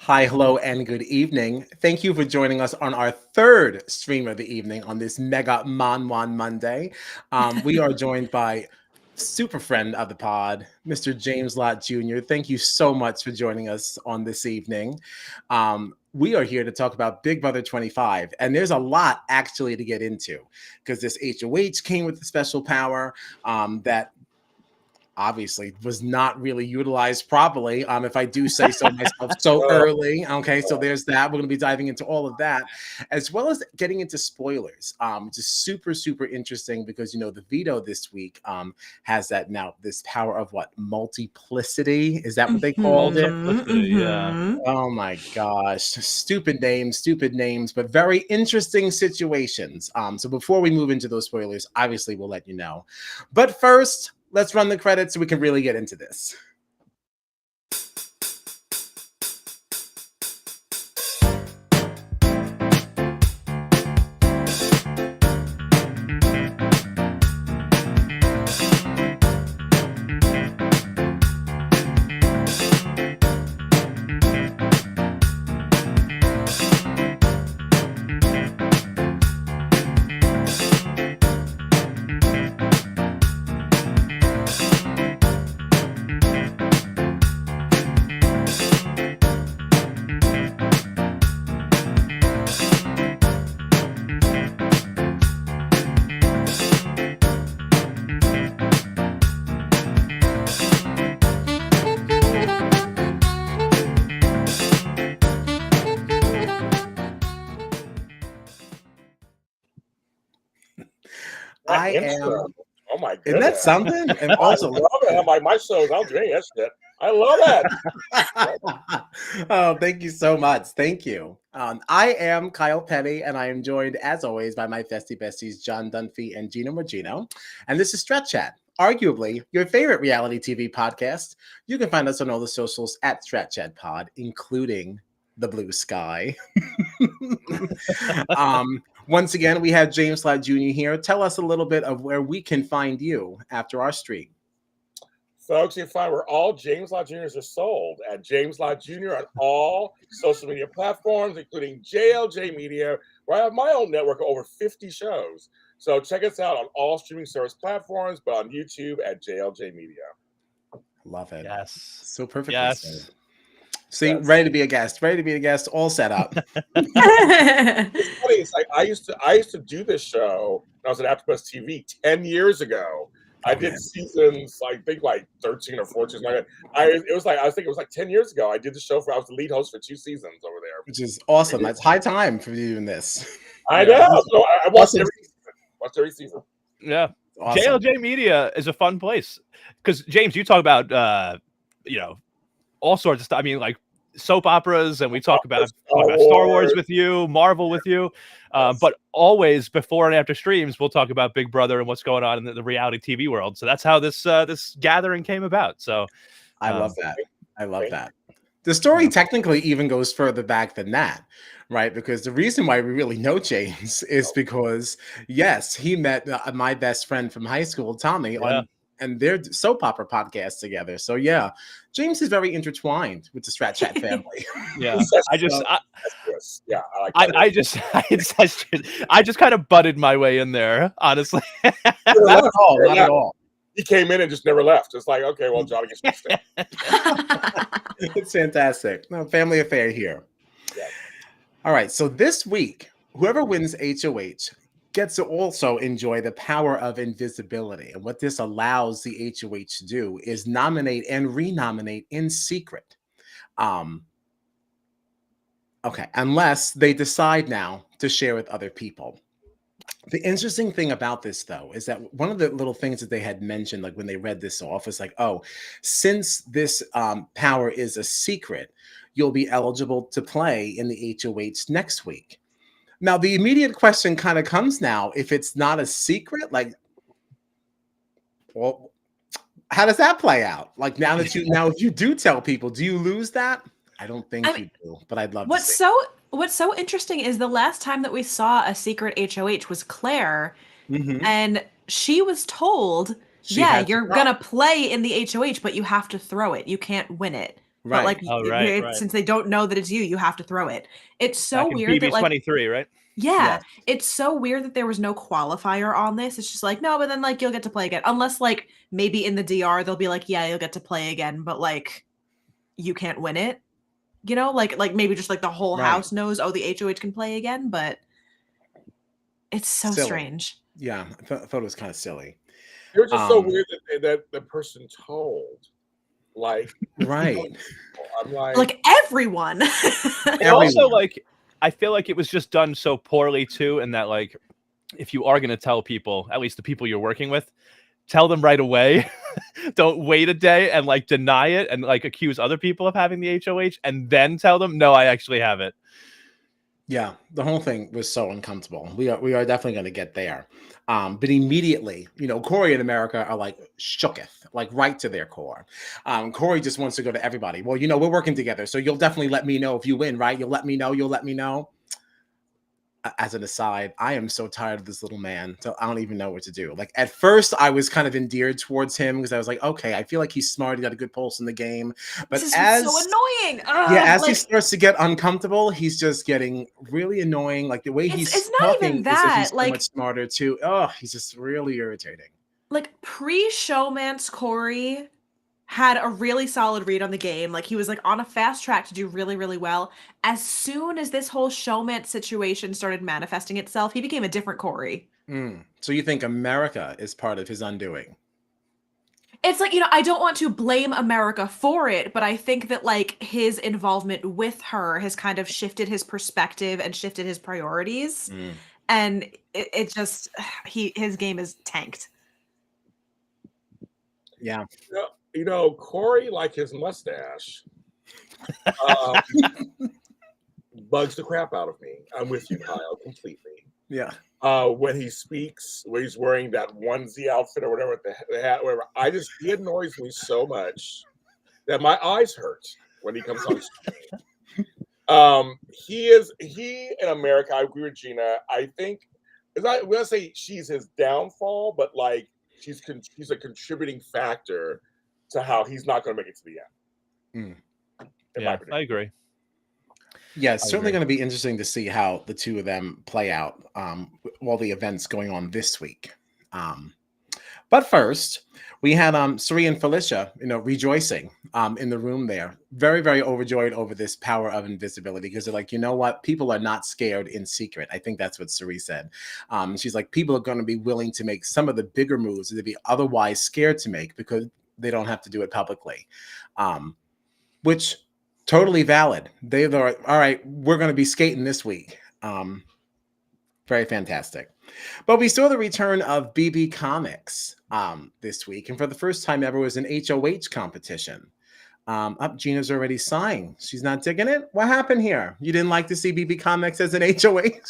Hi, hello, and good evening. Thank you for joining us on our third stream of the evening on this Mega Monwon Monday. We are joined by super friend of the pod, Mr. James Lott Jr. Thank you so much for joining us on this evening. We are here to talk about Big Brother 25, and there's a lot actually to get into because this HOH came with a special power that obviously was not really utilized properly, if I do say so myself, so early. Okay, so there's that. We're going to be diving into all of that, as well as getting into spoilers, which is super interesting because, you know, the veto this week has that now, this power of what? Multiplicity? Is that what they called it? Yeah. Oh my gosh. Stupid names, but very interesting situations. So before we move into those spoilers, obviously we'll let you know. But first, let's run the credits so we can really get into this. I am. Oh my goodness. Isn't that something? And also, I love it. I'm like, my shows, I'll drink that shit. I love that. Oh, thank you so much. Thank you. I am Kyle Petty, and I am joined, as always, by my festy besties, John Dunphy and Gino Morgino. And this is Strat Chat, arguably your favorite reality TV podcast. You can find us on all the socials at Strat Chat Pod, including the blue sky. Once again, we have James Lott Jr. here. Tell us a little bit of where we can find you after our stream. Folks, you find where all James Lott Jr.'s are sold at James Lott Jr. on all social media platforms, including JLJ Media, where I have my own network of over 50 shows. So check us out on all streaming service platforms, but on YouTube at JLJ Media. Love it. Yes. So perfectly Yes. said. See, ready to be a guest, all set up. It's funny. It's like I used to do this show when I was at AfterBuzz TV 10 years ago. I did seasons, I think like 13 or 14. I think it was like 10 years ago. I did the show I was the lead host for 2 seasons over there, which is awesome. That's high time for you doing this. I know. So I watched every season. Yeah. Awesome. JLJ Media is a fun place because James, you talk about all sorts of stuff. I mean, like soap operas, and we talk about Star Wars with you, Marvel with you, but always before and after streams, we'll talk about Big Brother and what's going on in the reality TV world. So that's how this gathering came about. So I love that. I love that. The story technically even goes further back than that, right? Because the reason why we really know James is because, yes, he met my best friend from high school, Tommy, and their soap opera podcast together. So yeah, James is very intertwined with the Strat Chat family. Yeah, I just kind of butted my way in there, honestly. Not at all. Not at all. He came in and just never left. It's like, okay, well, John gets to stay. It's fantastic. No, family affair here. Yeah. All right. So this week, whoever wins HOH gets to also enjoy the power of invisibility. And what this allows the HOH to do is nominate and re-nominate in secret. Okay, unless they decide now to share with other people. The interesting thing about this, though, is that one of the little things that they had mentioned, like when they read this off, is like, oh, since this power is a secret, you'll be eligible to play in the HOH next week. Now, the immediate question kind of comes now, if it's not a secret, like, well, how does that play out? Like now if you do tell people, do you lose that? I don't think you do, but I'd love to see. What's so interesting is the last time that we saw a secret HOH was Claire, and she was told, you're gonna play in the HOH, but you have to throw it. You can't win it. Right. But like, since they don't know that it's you, you have to throw it. It's so weird that like BB23, right? Yeah, it's so weird that there was no qualifier on this. It's just like, no, but then like you'll get to play again. Unless like maybe in the DR they'll be like, yeah, you'll get to play again, but like you can't win it. You know, like maybe just like the whole house knows, oh, the HOH can play again, but it's so strange. Yeah, I thought it was kind of silly. It was just so weird that the person told. Like, right. I'm like everyone. Also, like, I feel like it was just done so poorly too, and that like, if you are going to tell people, at least the people you're working with, tell them right away. Don't wait a day and like deny it and like accuse other people of having the HOH and then tell them, no, I actually have it. Yeah, the whole thing was so uncomfortable. We are definitely going to get there. But immediately, you know, Corey and America are like shooketh, like right to their core. Corey just wants to go to everybody. Well, you know, we're working together, so you'll definitely let me know if you win, right? You'll let me know. You'll let me know. As an aside, I am so tired of this little man, so I don't even know what to do. Like at first, I was kind of endeared towards him because I was like, okay, I feel like he's smart, he got a good pulse in the game. But this is so annoying. As like, he starts to get uncomfortable, he's just getting really annoying. Like the way he's not talking even that. He's so much smarter too. Oh, he's just really irritating. Like pre-showmance Corey had a really solid read on the game. Like he was like on a fast track to do really, really well. As soon as this whole showmance situation started manifesting itself, he became a different Corey. So you think America is part of his undoing? It's like, you know, I don't want to blame America for it, but I think that like his involvement with her has kind of shifted his perspective and shifted his priorities. And it just, his game is tanked. Yeah. You know, Corey, like his mustache, bugs the crap out of me. I'm with you, Kyle, completely. Yeah. When he speaks, when he's wearing that onesie outfit or whatever, the hat, whatever, he annoys me so much that my eyes hurt when he comes on screen. He in America, I agree with Gina. I think, I'm going to say she's his downfall, but like she's a contributing factor to how he's not going to make it to the end. Yeah, I agree. Yeah, it's certainly going to be interesting to see how the two of them play out while the events going on this week. But first, we had Suri and Felicia, you know, rejoicing in the room there. Very, very overjoyed over this power of invisibility because they're like, you know what? People are not scared in secret. I think that's what Suri said. She's like, people are going to be willing to make some of the bigger moves that they'd be otherwise scared to make because they don't have to do it publicly, which totally valid. They thought, all right, we're going to be skating this week. Very fantastic. But we saw the return of BB Comics this week. And for the first time ever was an HOH competition. Gina's already sighing. She's not digging it. What happened here? You didn't like to see BB Comics as an HOH?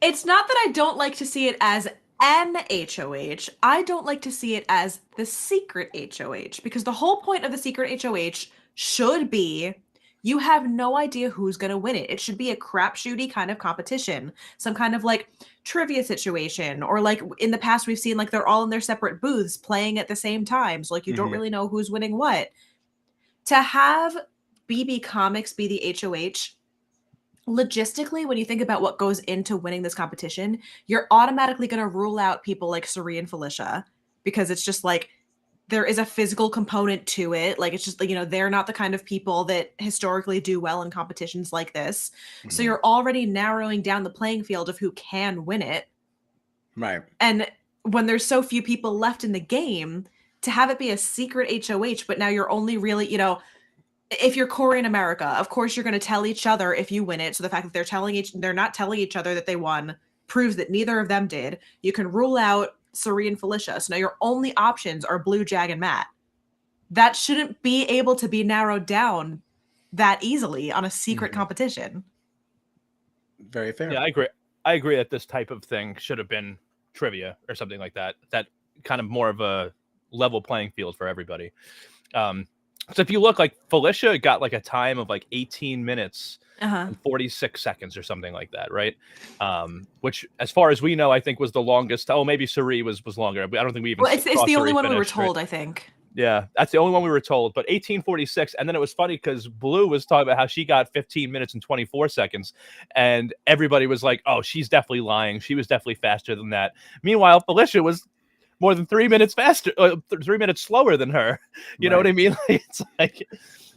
It's not that I don't like to see it as an HOH. I don't like to see it as the secret HOH because the whole point of the secret HOH should be you have no idea who's going to win it. It should be a crapshooty kind of competition, some kind of like trivia situation, or like in the past we've seen like they're all in their separate booths playing at the same time. So like you don't really know who's winning what. To have BB Comics be the HOH, logistically, when you think about what goes into winning this competition, you're automatically going to rule out people like Suri and Felicia because it's just like there is a physical component to it. Like it's just like, you know, they're not the kind of people that historically do well in competitions like this. So you're already narrowing down the playing field of who can win it. Right. And when there's so few people left in the game, to have it be a secret HOH, but now you're only really, you know, if you're Corey in America, of course you're going to tell each other if you win it. So the fact that they're not telling each other that they won proves that neither of them did. You can rule out Suri and Felicia. So now your only options are Blue, Jag, and Matt. That shouldn't be able to be narrowed down that easily on a secret competition. Very fair. Yeah, I agree. I agree that this type of thing should have been trivia or something like that. That kind of more of a level playing field for everybody. So if you look, like Felicia got like a time of like 18 minutes and 46 seconds or something like that, right? Which, as far as we know, I think was the longest. Oh, maybe Suri was longer. I don't think we even. Well, it's the only one we were told, right? I think. Yeah, that's the only one we were told. But 1846, and then it was funny because Blue was talking about how she got 15 minutes and 24 seconds, and everybody was like, "Oh, she's definitely lying. She was definitely faster than that." Meanwhile, Felicia was more than 3 minutes faster, 3 minutes slower than her. You know what I mean? It's like.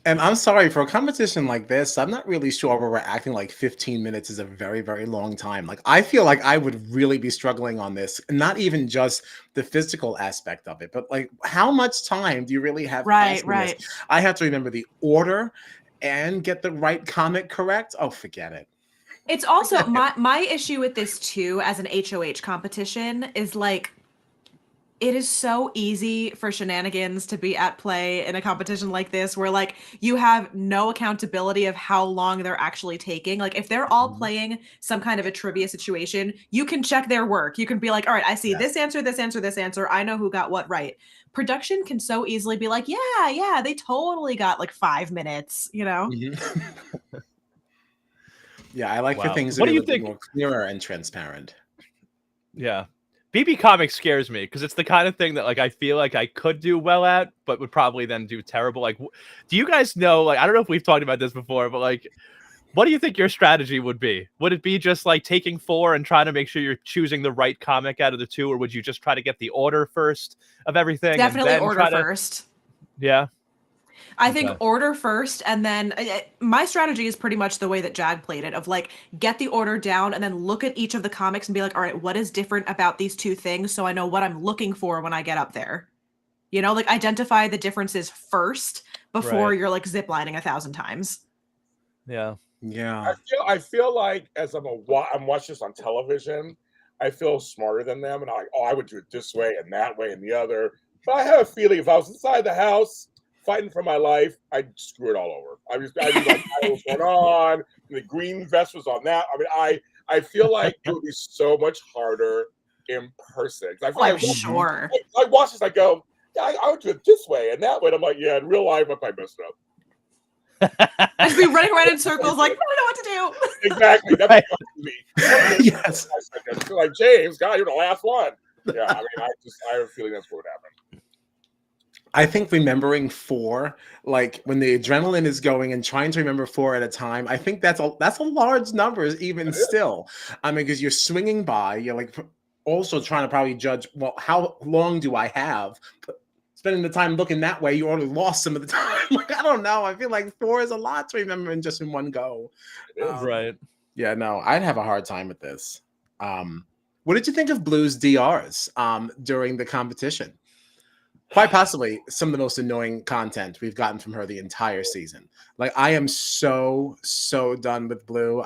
And I'm sorry, for a competition like this, I'm not really sure where we're acting like 15 minutes is a very, very long time. Like, I feel like I would really be struggling on this, not even just the physical aspect of it, but like, how much time do you really have? Right, asking right. this? I have to remember the order and get the right comic correct. Oh, forget it. It's also my issue with this too, as an HOH competition, is like, it is so easy for shenanigans to be at play in a competition like this, where like you have no accountability of how long they're actually taking. Like, if they're all playing some kind of a trivia situation, you can check their work. You can be like, all right, I see this answer, this answer, this answer. I know who got what right. Production can so easily be like, yeah, they totally got like 5 minutes, you know? Yeah, I like for things to What be do a you little bit think? more clearer and transparent. Yeah. BB Comics scares me because it's the kind of thing that like I feel like I could do well at, but would probably then do terrible. Like, do you guys know? Like, I don't know if we've talked about this before, but like, what do you think your strategy would be? Would it be just like taking 4 and trying to make sure you're choosing the right comic out of the 2, or would you just try to get the order first of everything? Definitely and then order first. Yeah. I think order first, and then my strategy is pretty much the way that Jag played it, of like, get the order down and then look at each of the comics and be like, all right, what is different about these 2 things, so I know what I'm looking for when I get up there. You know, like, identify the differences first before you're like ziplining 1,000 times. Yeah. I feel like as I'm watching this on television, I feel smarter than them, and I'm like, oh, I would do it this way and that way and the other. But I have a feeling if I was inside the house fighting for my life, I'd screw it all over. I'd be like, I know what's going on. And the green vest was on that. I mean, I feel like it would be so much harder in person. I feel I watch this, I go, yeah, I would do it this way and that way. And I'm like, yeah, in real life, I probably messed up. I'd be running around in circles, like, I don't know what to do. Exactly. That's me. Yes. Like, James, God, you're the last one. Yeah, I mean, I have a feeling that's what would happen. I think remembering 4, like when the adrenaline is going and trying to remember 4 at a time, I think that's a large number even still. I mean, because you're swinging by, you're like also trying to probably judge, well, how long do I have? Spending the time looking that way, you already lost some of the time. Like, I don't know. I feel like 4 is a lot to remember in just in one go. Right. Yeah, no, I'd have a hard time with this. What did you think of Blue's DRs during the competition? Quite possibly some of the most annoying content we've gotten from her the entire season. Like, I am so done with Blue.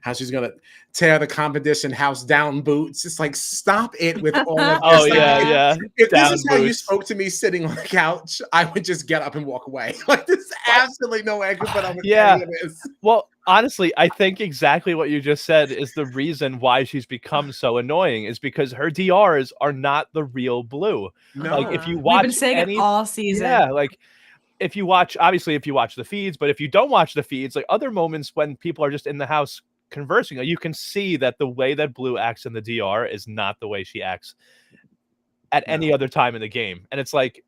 How she's gonna tear the competition house down boots. It's like, stop it with all of this. If this is how you spoke to me sitting on the couch, I would just get up and walk away. Like, there's absolutely no way I could put up with any of this. Well, honestly, I think exactly what you just said is the reason why she's become so annoying, is because her DRs are not the real Blue. No. Like, if you watch, we've been saying it all season. Yeah, like if you watch the feeds, but if you don't watch the feeds, like other moments when people are just in the house conversing, like, you can see that the way that Blue acts in the DR is not the way she acts at any other time in the game. And it's like,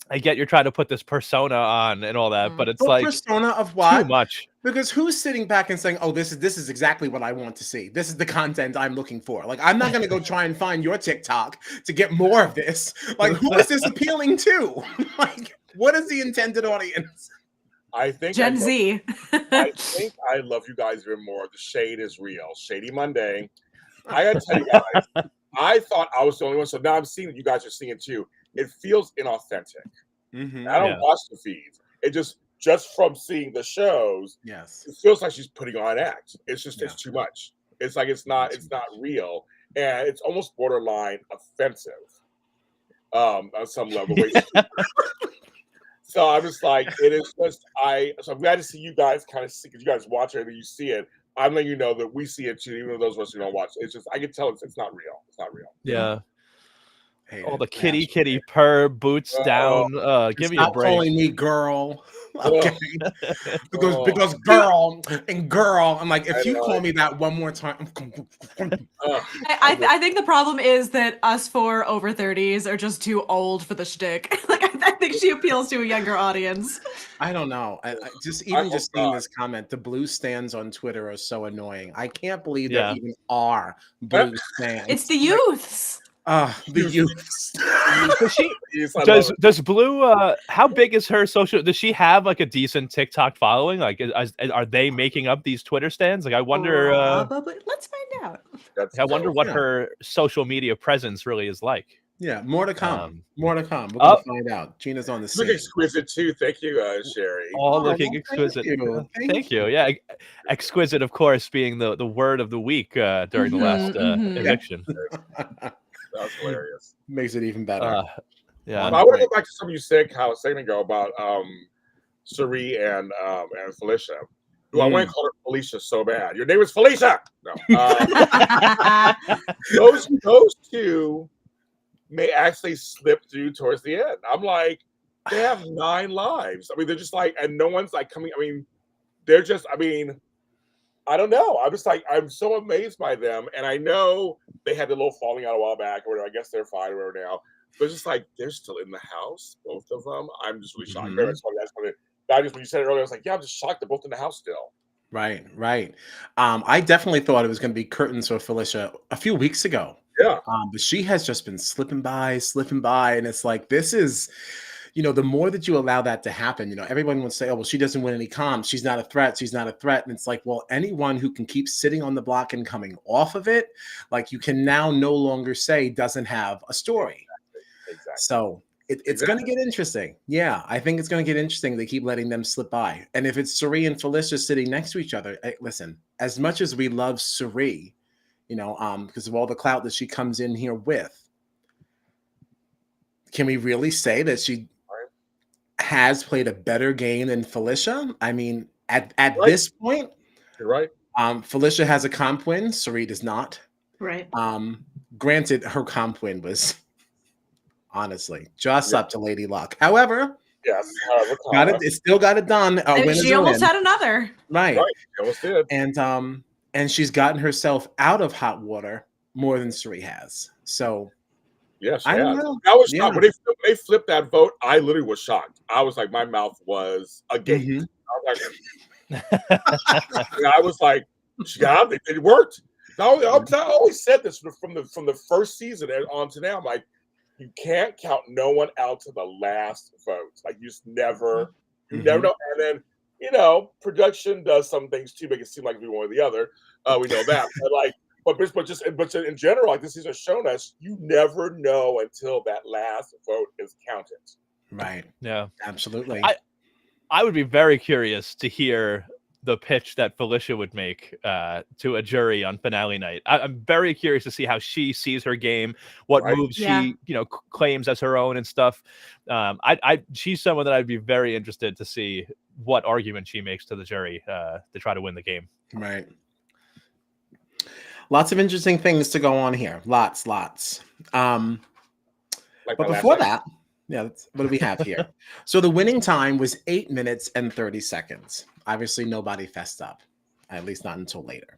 I get you're trying to put this persona on and all that, but it's like persona of what? Too much. Because who's sitting back and saying, "Oh, this is exactly what I want to see. This is the content I'm looking for." Like, I'm not going to go try and find your TikTok to get more of this. Like, who is this appealing to? Like, what is the intended audience? I think Gen Z. I think I love you guys even more. The shade is real. Shady Monday. I gotta tell you guys, I thought I was the only one, so now I'm seeing that you guys are seeing it too. It feels inauthentic. I don't watch the feeds. It just from seeing the shows, it feels like she's putting on an act. It's just it's too much. It's like it's not real, and it's almost borderline offensive on some level. So I'm just like, it is just so I'm glad to see you guys kind of see, because you guys watch it and you see it. I'm letting you know that we see it too, even though those of us who don't watch. It's just I can tell it's not real. It's not real. Yeah. All the kitty purr boots down. Give me a break. Stop calling me girl. Okay. Because girl and girl, I'm like, if you call me that one more time, I think the problem is that us four over 30s are just too old for the shtick. Like I think she appeals to a younger audience. I don't know. I just seeing this comment, the blue stands on Twitter are so annoying. I can't believe there even are blue stands. It's the youths. The youths. Does Blue how big is her social? Does she have like a decent TikTok following? Like, are they making up these Twitter stands? Like, I wonder. Probably. Let's find out. I wonder what her social media presence really is like. Yeah, more to come. More to come. We're gonna find out. Gina's on the scene. Look exquisite too. Thank you, Sherry. All looking exquisite. Thank you. Yeah, exquisite, of course, being the word of the week during the last eviction. That was hilarious. Makes it even better. Yeah. I want to go back to something you said a second ago about Suri and Felicia. Who I want to call her Felicia so bad. Your name is Felicia. No. Those two may actually slip through towards the end. I'm like, they have 9 lives. I mean, they're just like, and no one's like coming. I mean, they're just, I mean, I don't know. I'm just like, I'm so amazed by them. And I know they had a little falling out a while back or whatever. I guess they're fine or whatever now. But it's just like, they're still in the house, both of them. I'm just really shocked. That's when you said it earlier, I was like, yeah, I'm just shocked they're both in the house still. Right. I definitely thought it was going to be curtains for Felicia a few weeks ago. Yeah. But she has just been slipping by. And it's like, this is, the more that you allow that to happen, everyone would say, oh, well, she doesn't win any comms. She's not a threat. And it's like, well, anyone who can keep sitting on the block and coming off of it, like you can now no longer say doesn't have a story. Exactly. So it's going to get interesting. Yeah, I think it's going to get interesting. They keep letting them slip by. And if it's Suri and Felicia sitting next to each other, listen, as much as we love Suri, because of all the clout that she comes in here with, can we really say that she has played a better game than Felicia? I mean, at this point, you're right. Felicia has a comp win. Suri does not. Right. Granted, her comp win was honestly just up to Lady Luck. However, yes, it still got it done. She almost had another. Right. She almost did. And she's gotten herself out of hot water more than Suri has. So yes, I don't know. I was shocked when they flipped that vote. I literally was shocked. I was like, my mouth was agape. I was like, yeah, it worked. I always said this from the first season on to now. I'm like, you can't count no one out to the last vote. Like you just never, never know. And then production does some things to make it seem like we one or the other. We know that, but in general, like this season has shown us, you never know until that last vote is counted. Right. Yeah. Absolutely. I would be very curious to hear the pitch that Felicia would make to a jury on finale night. I'm very curious to see how she sees her game, what moves she, claims as her own and stuff. She's someone that I'd be very interested to see what argument she makes to the jury to try to win the game. Right. Lots of interesting things to go on here. Lots. But before that, what do we have here? So the winning time was 8 minutes and 30 seconds. Obviously, nobody fessed up, at least not until later.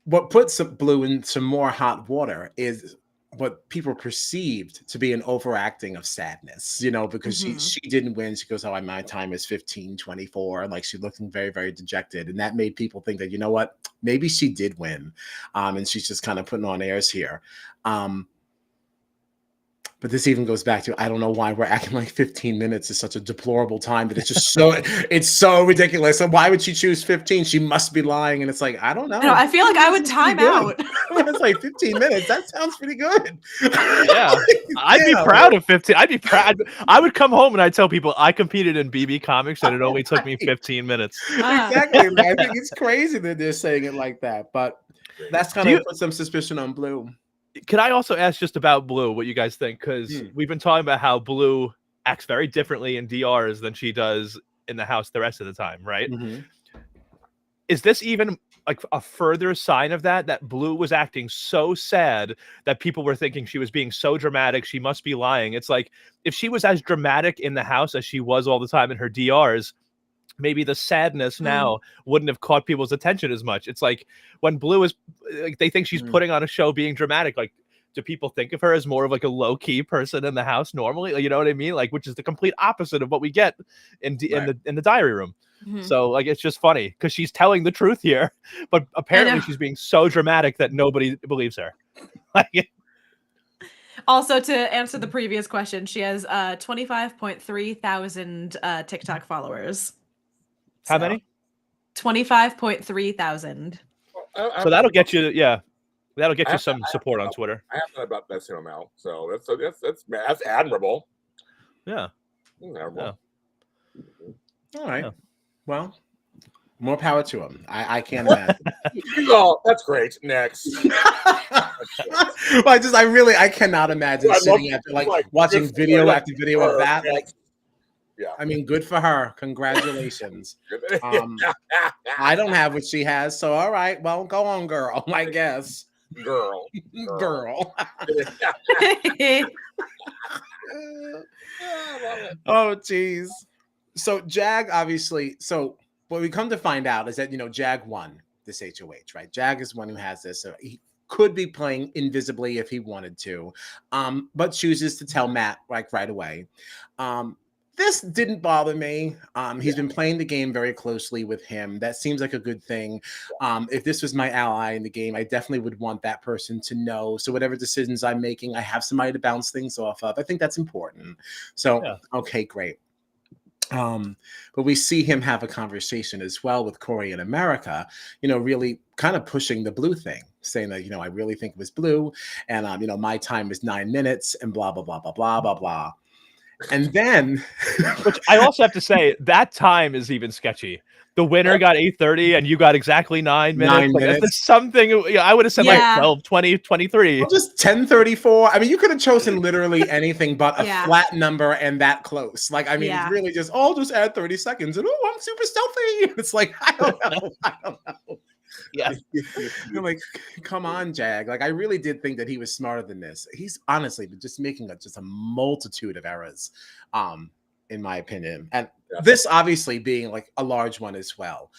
What puts Blue into more hot water is what people perceived to be an overacting of sadness, because she didn't win. She goes, oh, my time is 15:24. And like, she's looking very, very dejected. And that made people think that, you know what, maybe she did win. And she's just kind of putting on airs here. But this even goes back to, I don't know why we're acting like 15 minutes is such a deplorable time, but it's just it's so ridiculous. So why would she choose 15? She must be lying. And it's like, I don't know. I feel like I would time out. It's like 15 minutes. That sounds pretty good. Yeah. I'd be proud of 15. I'd be proud. I would come home and I'd tell people I competed in BB Comics and it only took me 15 minutes. Exactly. I think it's crazy that they're saying it like that, but that's kind of put some suspicion on Blue. Could I also ask just about Blue, what you guys think? Because we've been talking about how Blue acts very differently in DRs than she does in the house the rest of the time, right? Is this even like a further sign of that Blue was acting so sad that people were thinking she was being so dramatic. She must be lying. It's like, if she was as dramatic in the house as she was all the time in her DRs, maybe the sadness now wouldn't have caught people's attention as much. It's like when Blue is like, they think she's putting on a show being dramatic. Like, do people think of her as more of like a low key person in the house normally? Like, you know what I mean? Like, which is the complete opposite of what we get in the diary room. So like, it's just funny because she's telling the truth here, but apparently she's being so dramatic that nobody believes her. Like, also, to answer the previous question, she has 25.3 thousand TikTok followers. How many? 25.3 thousand. So that'll get you, that'll get you some support on Twitter. I have that about that same amount, so that's admirable. Yeah. Admirable. All right. Well, more power to him. I can't imagine. That's great. Next. Well, I cannot imagine sitting after watching video after video of that. Like, yeah. I mean, good for her. Congratulations. I don't have what she has, so all right. Well, go on, girl. I guess. Girl. Oh, geez. So Jag, obviously, so what we come to find out is that, Jag won this HOH, right? Jag is one who has this. So he could be playing invisibly if he wanted to, but chooses to tell Matt right away. This didn't bother me. He's been playing the game very closely with him. That seems like a good thing. If this was my ally in the game, I definitely would want that person to know. So whatever decisions I'm making, I have somebody to bounce things off of. I think that's important. So, okay, great. But we see him have a conversation as well with Corey in America, really kind of pushing the Blue thing, saying that, I really think it was Blue, and, my time is 9 minutes, and blah, blah, blah, blah, blah, blah, blah. And then, which I also have to say, that time is even sketchy. The winner got 8:30 and you got exactly 9 minutes. 9 minutes. That's something I would have said like 12, 20, 23. Well, just 10:34. I mean, you could have chosen literally anything but a flat number and that close. Like, I mean, it's really just, just add 30 seconds and I'm super stealthy. It's like, I don't know. Yeah. I'm like, come on, Jag. Like, I really did think that he was smarter than this. He's honestly just making just a multitude of errors, in my opinion. And this obviously being like a large one as well.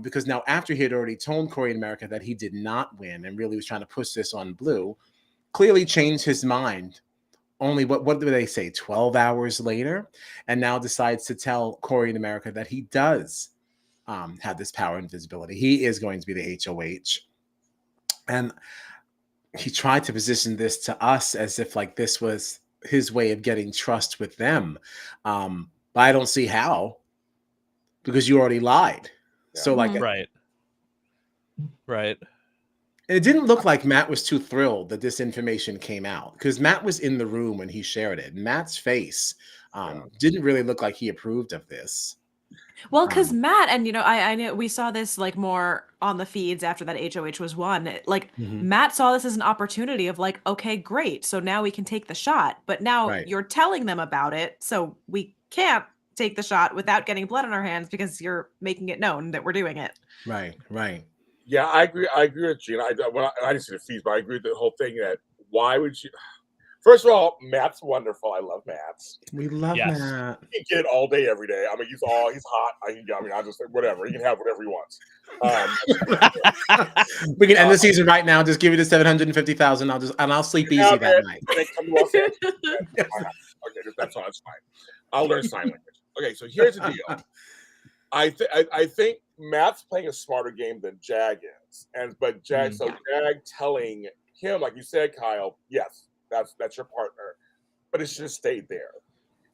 Because now after he had already told Corey in America that he did not win and really was trying to push this on Blue, clearly changed his mind. Only what do they say, 12 hours later, and now decides to tell Corey in America that he does have this power and visibility. He is going to be the HOH. And he tried to position this to us as if like this was his way of getting trust with them. But I don't see how, because you already lied. Yeah. So like, right. And it didn't look like Matt was too thrilled that this information came out, because Matt was in the room when he shared it. Matt's face didn't really look like he approved of this. Well, because Matt, and I know we saw this like more on the feeds after that HOH was won. Like Matt saw this as an opportunity of like, okay, great. So now we can take the shot. But now you're telling them about it. So we can't take the shot without getting blood on our hands because you're making it known that we're doing it. Right. Yeah, I agree with Gina. I didn't see the feeds, but I agree with the whole thing that why would you... First of all, Matt's wonderful. I love Matt's. We love Matt. He can get it all day, every day. I mean, he's hot. I just whatever. He can have whatever he wants. We can end the season right now. Just give you the 750,000. I'll sleep easy that night. Okay, that's fine. I'll learn sign language. Okay, so here's the deal. I think Matt's playing a smarter game than Jag is, but Jag telling him, like you said, Kyle, yes. That's your partner, but it should have stayed there.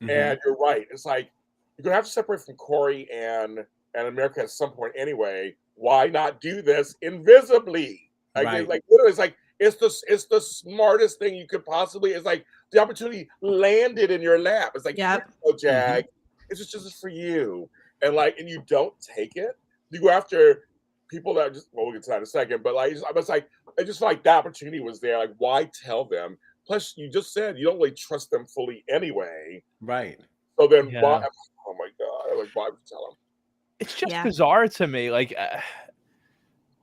And you're right. It's like you're gonna have to separate from Corey and America at some point anyway. Why not do this invisibly? Like literally, it's like it's the smartest thing you could possibly. It's like the opportunity landed in your lap. It's like, Jag, it's just for you, and you don't take it. You go after people that we'll get to that in a second. But I just feel like the opportunity was there. Like, why tell them? Plus, you just said you don't really trust them fully anyway. Right. So then why? Oh my God! Why would you tell them? It's just bizarre to me. Like,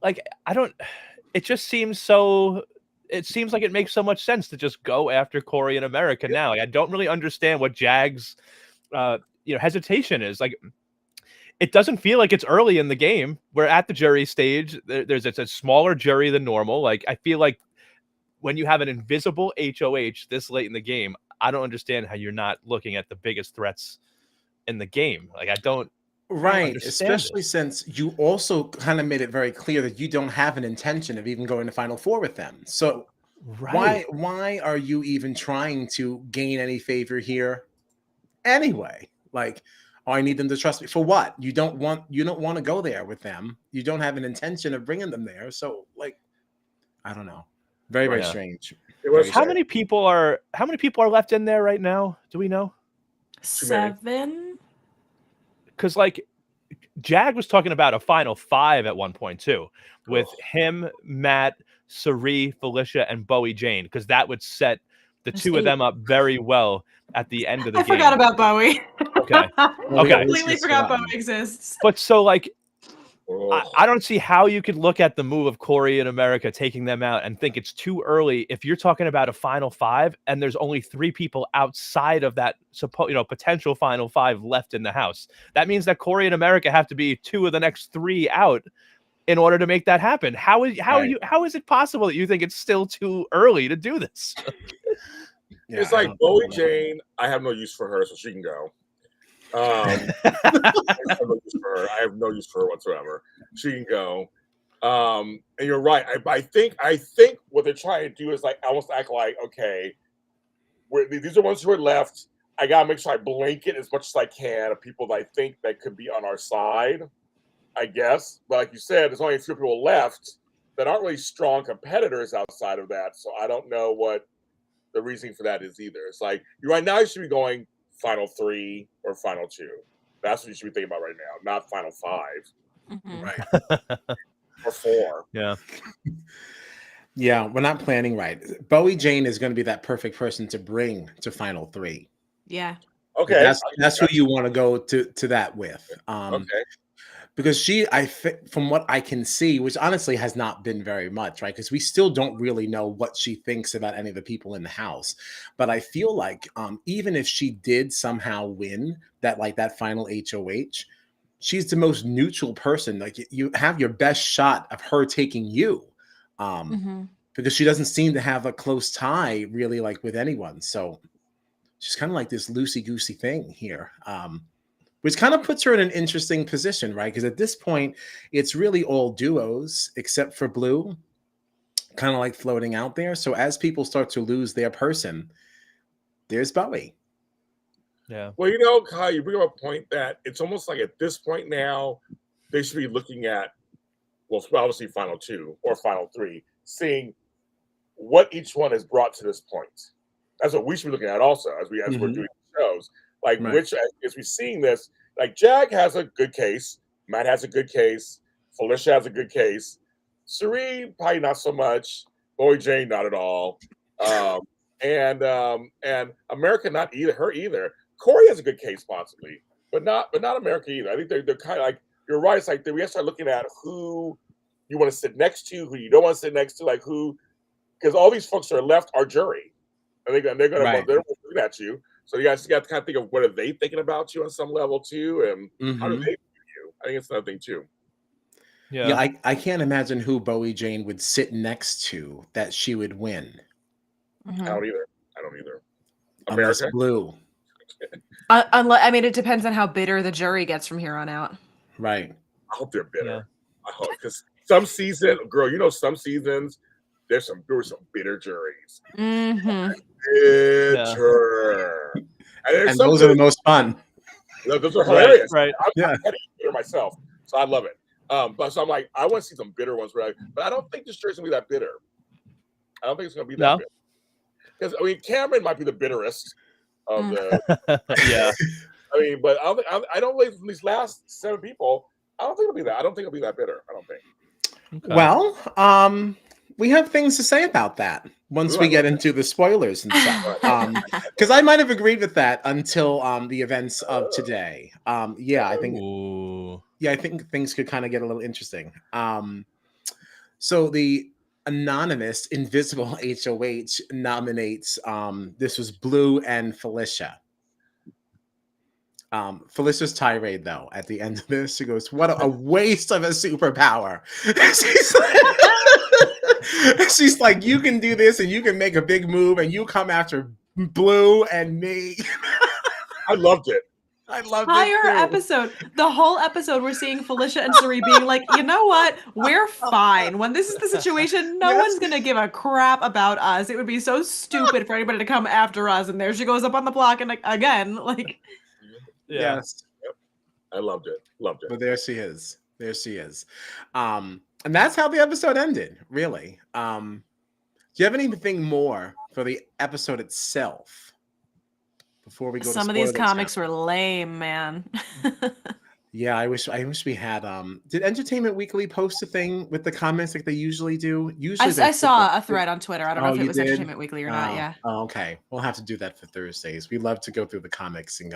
like, I don't. It just seems so. It seems like it makes so much sense to just go after Corey in America now. Like, I don't really understand what Jag's, hesitation is. Like, it doesn't feel like it's early in the game. We're at the jury stage. It's a smaller jury than normal. Like, I feel like when you have an invisible HOH this late in the game, I don't understand how you're not looking at the biggest threats in the game. Like, I don't. Right, especially since you also kind of made it very clear that you don't have an intention of even going to Final Four with them. So why are you even trying to gain any favor here anyway? Like, oh, I need them to trust me for what? You don't want to go there with them. You don't have an intention of bringing them there. So, like, I don't know. Very strange. How many people are left in there right now? Do we know? 7. Because, like, Jag was talking about a final 5 at one point too, with him, Matt, Sari, Felicia, and Bowie Jane, because that would set the 2 of them up very well at the end of the game. I forgot about Bowie. Okay. I completely forgot Bowie exists. But so, like, I don't see how you could look at the move of Corey in America taking them out and think it's too early if you're talking about a final 5 and there's only 3 people outside of that potential final 5 left in the house. That means that Corey in America have to be 2 of the next 3 out in order to make that happen. How is it possible that you think it's still too early to do this? It's like Bowie Jane, I have no use for her, so she can go. I have no use for her whatsoever. She can go. And you're right. I think what they're trying to do is like almost act like, okay, these are ones who are left. I gotta make sure I blanket as much as I can of people that I think that could be on our side, I guess. But like you said, there's only a few people left that aren't really strong competitors outside of that. So I don't know what the reasoning for that is either. It's like right now you should be going final 3 or final 2. That's what you should be thinking about right now, not final 5. Mm-hmm. Right. Or 4. Yeah. Yeah, we're not planning right. Bowie Jane is going to be that perfect person to bring to final 3. Yeah. Okay. That's who you want to go to that with. Okay. Because from what I can see, which honestly has not been very much, right? Because we still don't really know what she thinks about any of the people in the house. But I feel like even if she did somehow win that final HOH, she's the most neutral person. Like, you have your best shot of her taking you, because she doesn't seem to have a close tie really, like, with anyone. So she's kind of like this loosey-goosey thing here. Which kind of puts her in an interesting position, right? Because at this point, it's really all duos except for Blue, kind of like floating out there. So as people start to lose their person, there's Bowie. Yeah. Well, Kyle, you bring up a point that it's almost like at this point now, they should be looking at, well, obviously final 2 or final 3, seeing what each one has brought to this point. That's what we should be looking at also as we're doing shows. Like, which, as we're seeing this, like, Jag has a good case, Matt has a good case, Felicia has a good case, Sari probably not so much, Bowie Jane not at all, and America not either. Corey has a good case possibly, but not America either. I think they're kind of like, you're right. It's like we have to start looking at who you want to sit next to, who you don't want to sit next to, like who, because all these folks that are left are jury, and they're looking at you. So you guys got to kind of think of what are they thinking about you on some level too, and how do they view you? I think it's another thing too. Yeah, I can't imagine who Bowie Jane would sit next to that she would win. I don't either. Unless America? Blue. I mean, it depends on how bitter the jury gets from here on out. Right. I hope they're bitter. Yeah. I hope, because some seasons there were some bitter juries. Bitter. And those are the most fun. Those are hilarious. Right. I'm bitter myself, so I love it. But so I'm like, I want to see some bitter ones, but I don't think this jury's gonna be that bitter. I don't think it's gonna be that bitter. Because I mean, Cameron might be the bitterest of the. Yeah. I mean, but I don't believe from these last 7 people. I don't think it'll be that. I don't think it'll be that bitter. I don't think. Okay. Well, we have things to say about that once we get into the spoilers and stuff. Because I might have agreed with that until the events of today. I think things could kind of get a little interesting. So the anonymous Invisible HOH nominates, this was Blue and Felicia. Felicia's tirade, though, at the end of this, she goes, "What a waste of a superpower." She's like, "You can do this and you can make a big move and you come after Blue and me." I loved it. I love Entire episode. The whole episode, we're seeing Felicia and Suri being like, you know what? We're fine. When this is the situation, no one's going to give a crap about us. It would be so stupid for anybody to come after us. And there she goes up on the block. And again, like. Yeah. Yes. Yep. I loved it. Loved it. But there she is. There she is. And that's how the episode ended, really. Do you have anything more for the episode itself before we go? Some of these comics were lame, man. Yeah, I wish we had. Did Entertainment Weekly post a thing with the comments like they usually do? Usually, I saw a thread on Twitter. I don't know if it was did? Entertainment Weekly or not. Yeah. Oh, okay. We'll have to do that for Thursdays. We love to go through the comics and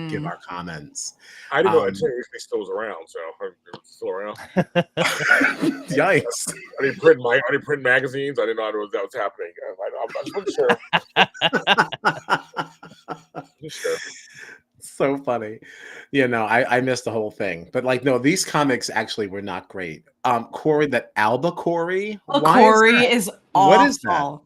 give our comments. I didn't know Entertainment Weekly still was around, so it's still around. Yikes! I didn't print magazines. I didn't know that was happening. I'm pretty sure. So funny. I missed the whole thing. But no, these comics actually were not great. Corey, that albacore. Corey is awful. What is that?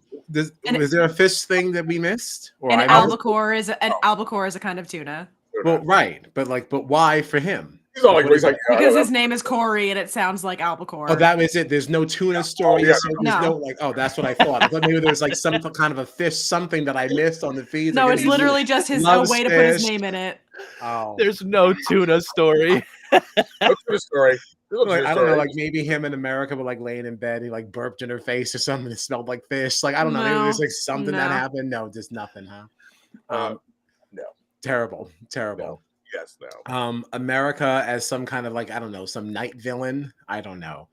Is there a fish thing that we missed? Or albacore is a kind of tuna. Well, right. But why for him? He's all because his name is Corey and it sounds like albacore. Oh, that was it. There's no tuna story. Yeah. So there's no that's what I thought. I thought maybe there's some kind of a fish, something that I missed on the feed. No, it's literally just a way to put his name in it. Oh, there's no tuna story. No tuna story. I don't know, maybe him in America were laying in bed, he burped in her face or something. It smelled like fish. I don't know. Maybe there's something that happened. No, just nothing, huh? No. Terrible. No. Yes, no. America as some kind of I don't know, some night villain. I don't know.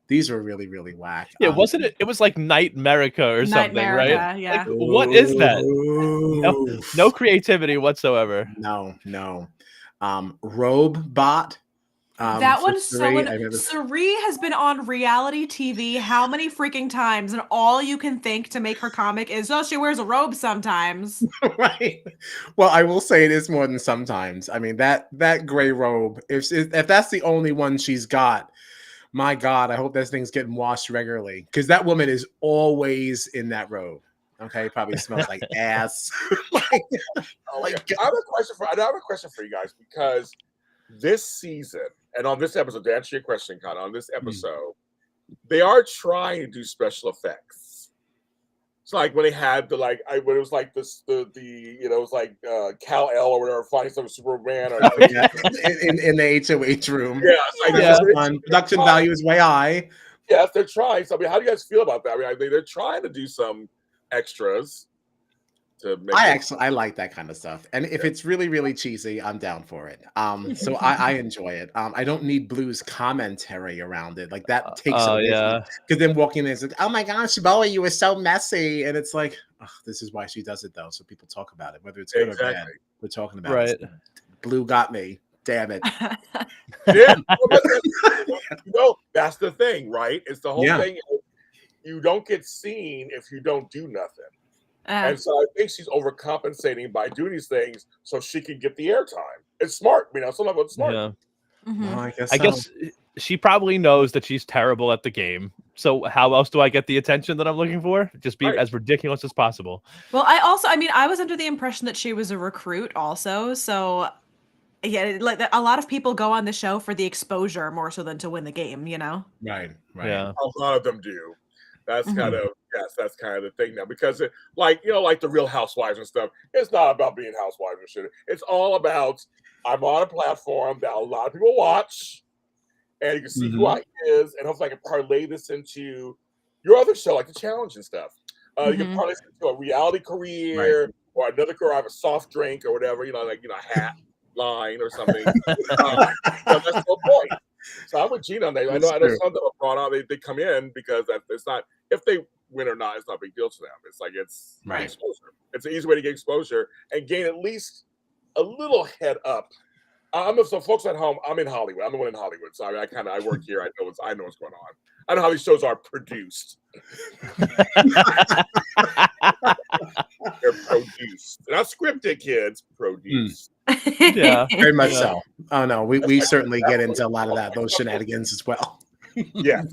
These were really, really whack. Yeah, wasn't it? It was like Night America or something, right? Yeah. What is that? No creativity whatsoever. No. Robe Bot. That one's Suri has been on reality TV how many freaking times, and all you can think to make her comic is, she wears a robe sometimes. Right. Well, I will say it is more than sometimes. I mean, that gray robe, if that's the only one she's got, my God, I hope that thing's getting washed regularly, because that woman is always in that robe. Okay, probably smells like ass. I have a question for you guys, because this season, and on this episode, to answer your question, Connor, on this episode, they are trying to do special effects. It's like when they had when it was it was like Kal-El or whatever fighting some Superman. Or in the HOH room. Yeah, production value is way high. Yes, they're trying. So, how do you guys feel about that? I mean, they're trying to do some extras. I like that kind of stuff, and if it's really, really cheesy, I'm down for it. So I enjoy it. I don't need Blue's commentary around it. That takes it away. Because then walking in, it's like, oh my gosh, Bowie, you were so messy, and it's like, this is why she does it though, so people talk about it, whether it's good or bad. We're talking about it. Blue got me. Damn it. Yeah, that's the thing, right? It's the whole thing. You don't get seen if you don't do nothing. And so I think she's overcompensating by doing these things so she can get the airtime. It's smart, some of it's smart. Yeah. Mm-hmm. Well, I guess she probably knows that she's terrible at the game. So how else do I get the attention that I'm looking for? Just be as ridiculous as possible. Well, I was under the impression that she was a recruit also. So yeah, a lot of people go on the show for the exposure more so than to win the game, Right. Yeah. A lot of them do. That's kind of that's kind of the thing now, because like the Real Housewives and stuff, it's not about being housewives and shit. It's all about, I'm on a platform that a lot of people watch, and you can see who I is, and hopefully I can parlay this into your other show, like The Challenge and stuff. You can parlay this into a reality career or another career. I have a soft drink or whatever, a hat line or something. That's the whole point. So I'm with Gina on that. I know some that are brought on. They come in because it's not, if they win or not, it's not a big deal to them. It's it's exposure. It's an easy way to get exposure and gain at least a little head up So folks at home, I'm in Hollywood. I'm the one in Hollywood, so I work here. I know what's going on. I know how these shows are produced. They're produced. They're not scripted, kids. Produced. Yeah, Very much so. Oh no, we certainly get into a lot of those shenanigans as well. Yeah.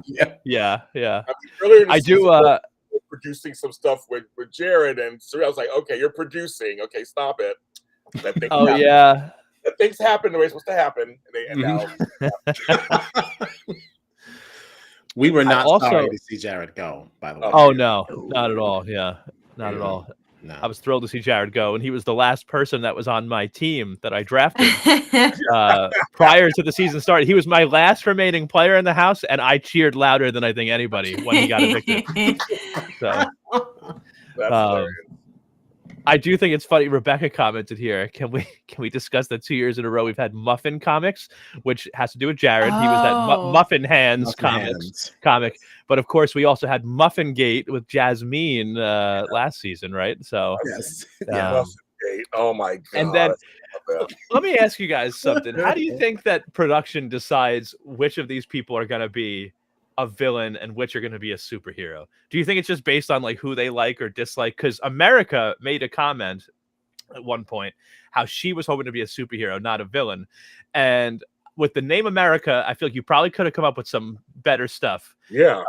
yeah. I mean, earlier in the I season, do. we're producing some stuff with Jared, and Surreal was like, "Okay, you're producing. Okay, stop it." That thing Oh happen. yeah. That things happen the way it's supposed to happen, and now We were not also- sorry to see Jared go, by the way. Oh no, not at all. Yeah, not at all. No. I was thrilled to see Jared go, and he was the last person that was on my team that I drafted prior to the season started. He was my last remaining player in the house, and I cheered louder than I think anybody when he got evicted. So, that's hilarious. I do think it's funny. Rebecca commented here. Can we discuss that 2 years in a row we've had Muffin Comics, which has to do with Jared. He was that Muffin Hands comic. But of course, we also had Muffin Gate with Jasmine last season, right? So Yes. Muffin Gate. Oh my god. And then let me ask you guys something. How do you think that production decides which of these people are going to be a villain and which are going to be a superhero? Do you think it's just based on like who they like or dislike? Because America made a comment at one point how she was hoping to be a superhero, not a villain. And with the name America, I feel like you probably could have come up with some better stuff. Yeah.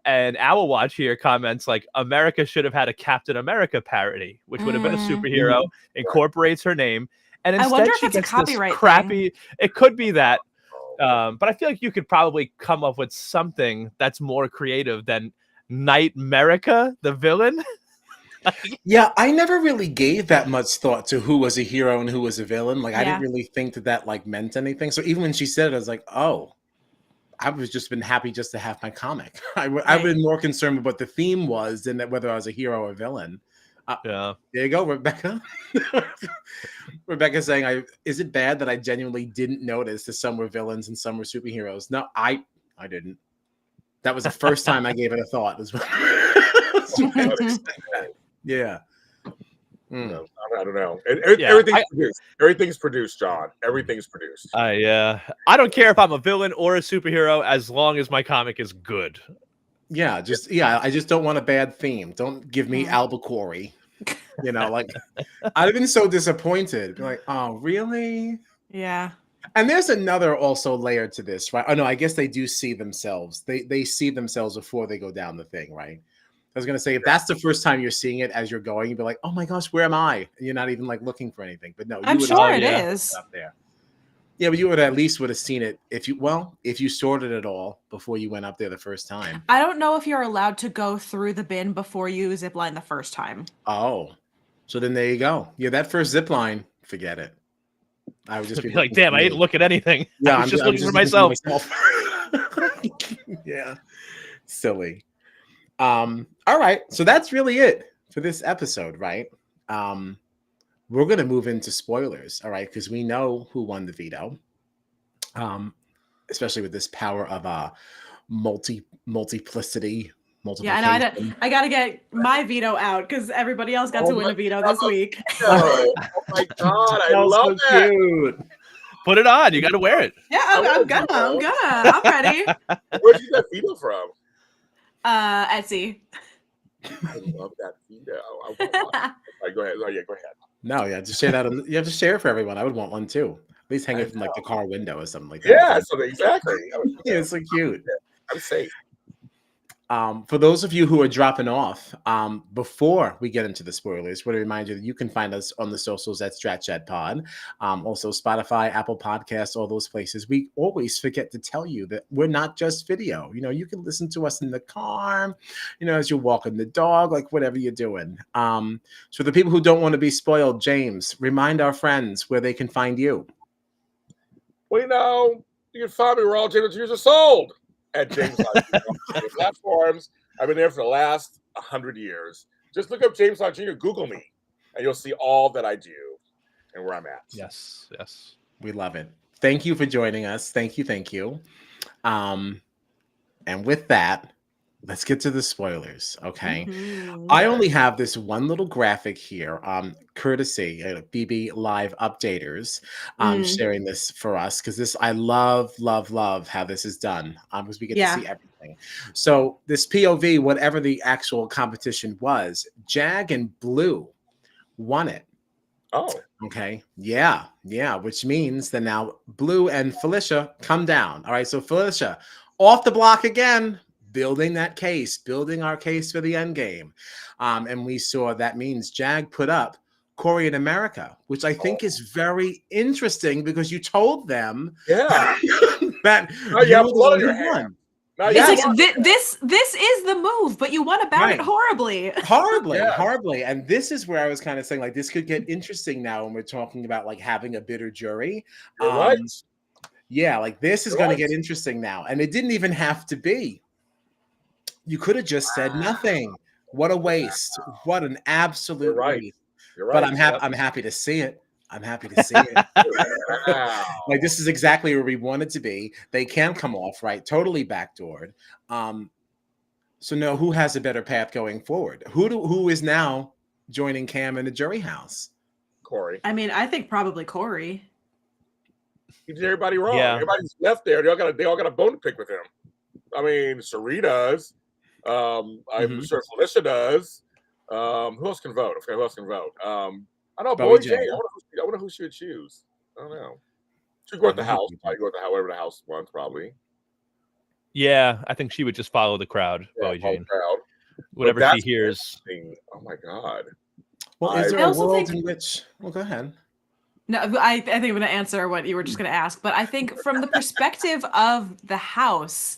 And Owl Watch here comments like America should have had a Captain America parody, which would have been a superhero, incorporates her name. And instead I wonder if she it's a gets this copyright crappy. It could be that. But I feel like you could probably come up with something that's more creative than Night America, the villain. Yeah, I never really gave that much thought to who was a hero and who was a villain. Like, I Yeah. didn't really think that like meant anything. So even when she said it, I was like, oh, I was just been happy just to have my comic. I've been more concerned with what the theme was than that whether I was a hero or villain. Yeah. There you go, Rebecca. Rebecca's saying, is it bad that I genuinely didn't notice that some were villains and some were superheroes? No, I didn't. That was the first time I gave it a thought. Yeah. No, I don't know. Everything's produced. Everything's produced, John. Everything's produced. I don't care if I'm a villain or a superhero as long as my comic is good. Yeah, I just don't want a bad theme. Don't give me Albuquerque. You know, like I'd have been so disappointed. Like, oh, really? Yeah. And there's another also layer to this, right? Oh no, I guess they do see themselves. They see themselves before they go down the thing, right? I was gonna say if that's the first time you're seeing it as you're going, you'd be like, oh my gosh, where am I? And you're not even like looking for anything. But no, I'm sure it is up there. Yeah, but you would at least would have seen it if you sorted it all before you went up there the first time. I don't know if you're allowed to go through the bin before you zipline the first time. Oh, so then there you go. Yeah, that first zipline, forget it. I would just be like, damn, I didn't look at anything. Yeah, I was just looking for myself. Yeah, silly. All right, so that's really it for this episode, right? We're going to move into spoilers, all right, because we know who won the veto, especially with this power of multiplicity. Yeah, I got to get my veto out because everybody else got to win a veto this week. Oh my god, I love that. Cute. Put it on. You got to wear it. Yeah, I'm gonna. I'm ready. Where'd you get veto from? Etsy. I love that veto. Go ahead. Oh, yeah, go ahead. No, yeah, just share that. You have to share it for everyone. I would want one too. At least hang it from like the car window or something like that. Yeah, so exactly. Yeah, it's so cute. I'm safe. For those of you who are dropping off, before we get into the spoilers, I want to remind you that you can find us on the socials at StratChatPod, also Spotify, Apple Podcasts, all those places. We always forget to tell you that we're not just video. You know, you can listen to us in the car, you know, as you're walking the dog, like whatever you're doing. So the people who don't want to be spoiled, James, remind our friends where they can find you. Well, you know, you can find me where all James Juniors are sold. At James Lott Jr. platforms. I've been there for the last 100 years. Just look up James Lott Jr., Google me, and you'll see all that I do and where I'm at. Yes. We love it. Thank you for joining us. Thank you. And with that, let's get to the spoilers, okay? Mhm. I only have this one little graphic here, courtesy BB Live Updaters, Mm. sharing this for us because this I love, love, love how this is done because we get to Yeah. see everything. So this POV, whatever the actual competition was, Jag and Blue won it. Oh, Okay. Yeah. Yeah. Which means that now Blue and Felicia come down. All right. So Felicia off the block again, building that case, building our case for the end game. And we saw that means Jag put up Corey in America, which I think is very interesting because you told them yeah. that Now you you have were the blood one on your who hands. won. Now It's you like have this is the move, but you went about it Right. horribly. Horribly, Yeah. horribly. And this is where I was kind of saying, like, this could get interesting now when we're talking about like having a bitter jury. You're right. Yeah, like this is You're going right. to get interesting now. And it didn't even have to be. You could have just said nothing. What a waste. What an absolute You're right. waste. You're right. But I'm happy to see it. I'm happy to see it. Wow. Like this is exactly where we wanted to be. They can come off, right? Totally backdoored. So no, who has a better path going forward? Who is now joining Cam in the jury house? Corey. I mean, I think probably Corey. He did everybody wrong. Yeah. Everybody's left there. They all got a bone to pick with him. I mean, Sari does. I'm sure Felicia does. Who else can vote? Okay, who else can vote? I don't know. Bowie Boy J. J. I wonder who she would choose. I don't know. She'd go with the house. Probably go with whatever the house wants. Probably. Yeah, I think she would just follow the crowd, Yeah, Bowie follow Jane. the crowd. Whatever But she that's hears. interesting. Oh my god. Well, is there I a also world think- in which? Well, go ahead. No, I think I'm going to answer what you were just going to ask, but I think from the perspective of the house,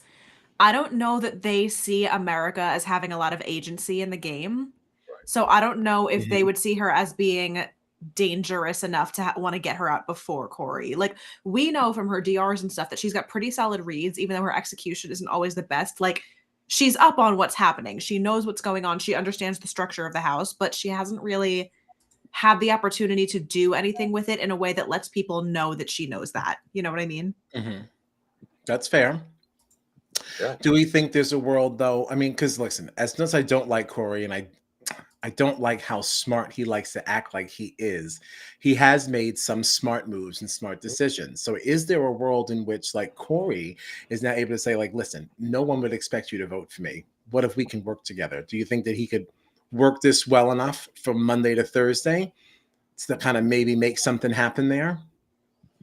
I don't know that they see America as having a lot of agency in the game. So I don't know if they would see her as being dangerous enough to want to get her out before Corey. Like we know from her DRs and stuff that she's got pretty solid reads, even though her execution isn't always the best. Like she's up on what's happening. She knows what's going on. She understands the structure of the house, but she hasn't really had the opportunity to do anything with it in a way that lets people know that she knows that. You know what I mean? That's fair. Yeah. Do we think there's a world though? I mean, because listen, as much as I don't like Corey and I don't like how smart he likes to act like he is, he has made some smart moves and smart decisions. So is there a world in which like Corey is now able to say like, listen, no one would expect you to vote for me. What if we can work together? Do you think that he could work this well enough from Monday to Thursday to kind of maybe make something happen there?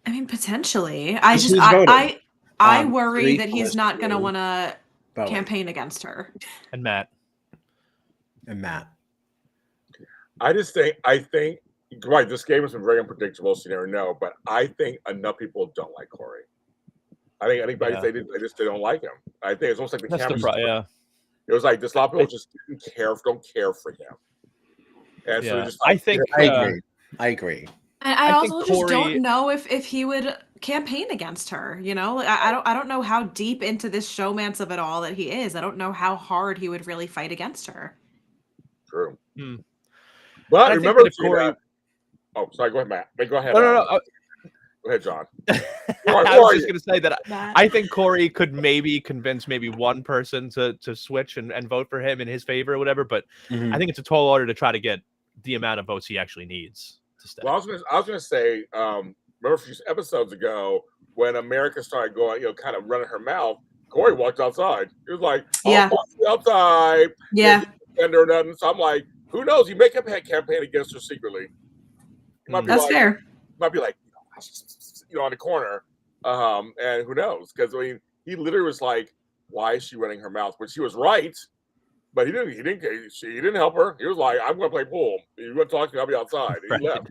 I mean, potentially. I worry that he's not going to want to campaign against her. And Matt. I think right, this game has been very unpredictable, so you never know. But I think enough people don't like Corey. I think anybody they don't like him. I think it's almost like the camera. It was like this. A lot of people just don't care for him. And so just, I think I agree. And I also just don't know if he would campaign against her. You know, like, I don't know how deep into this showmance of it all that he is. I don't know how hard he would really fight against her. True. But remember, Corey. Oh, sorry. Go ahead, Matt. Go ahead. No. Go ahead, John. I was just going to say that I think Corey could maybe convince one person to switch and vote for him in his favor or whatever. But I think it's a tall order to try to get the amount of votes he actually needs to stay. Well, I was going to say, remember a few episodes ago when America started going, kind of running her mouth, Corey walked outside. He was like, outside. Yeah. Or nothing. So I'm like, who knows? He may campaign against her secretly. That's fair. Might be like, on the corner. And who knows? Because I mean, he literally was like, why is she running her mouth? But she was right. But he didn't help her. He was like, I'm going to play pool. You want to talk to me? I'll be outside. And he left.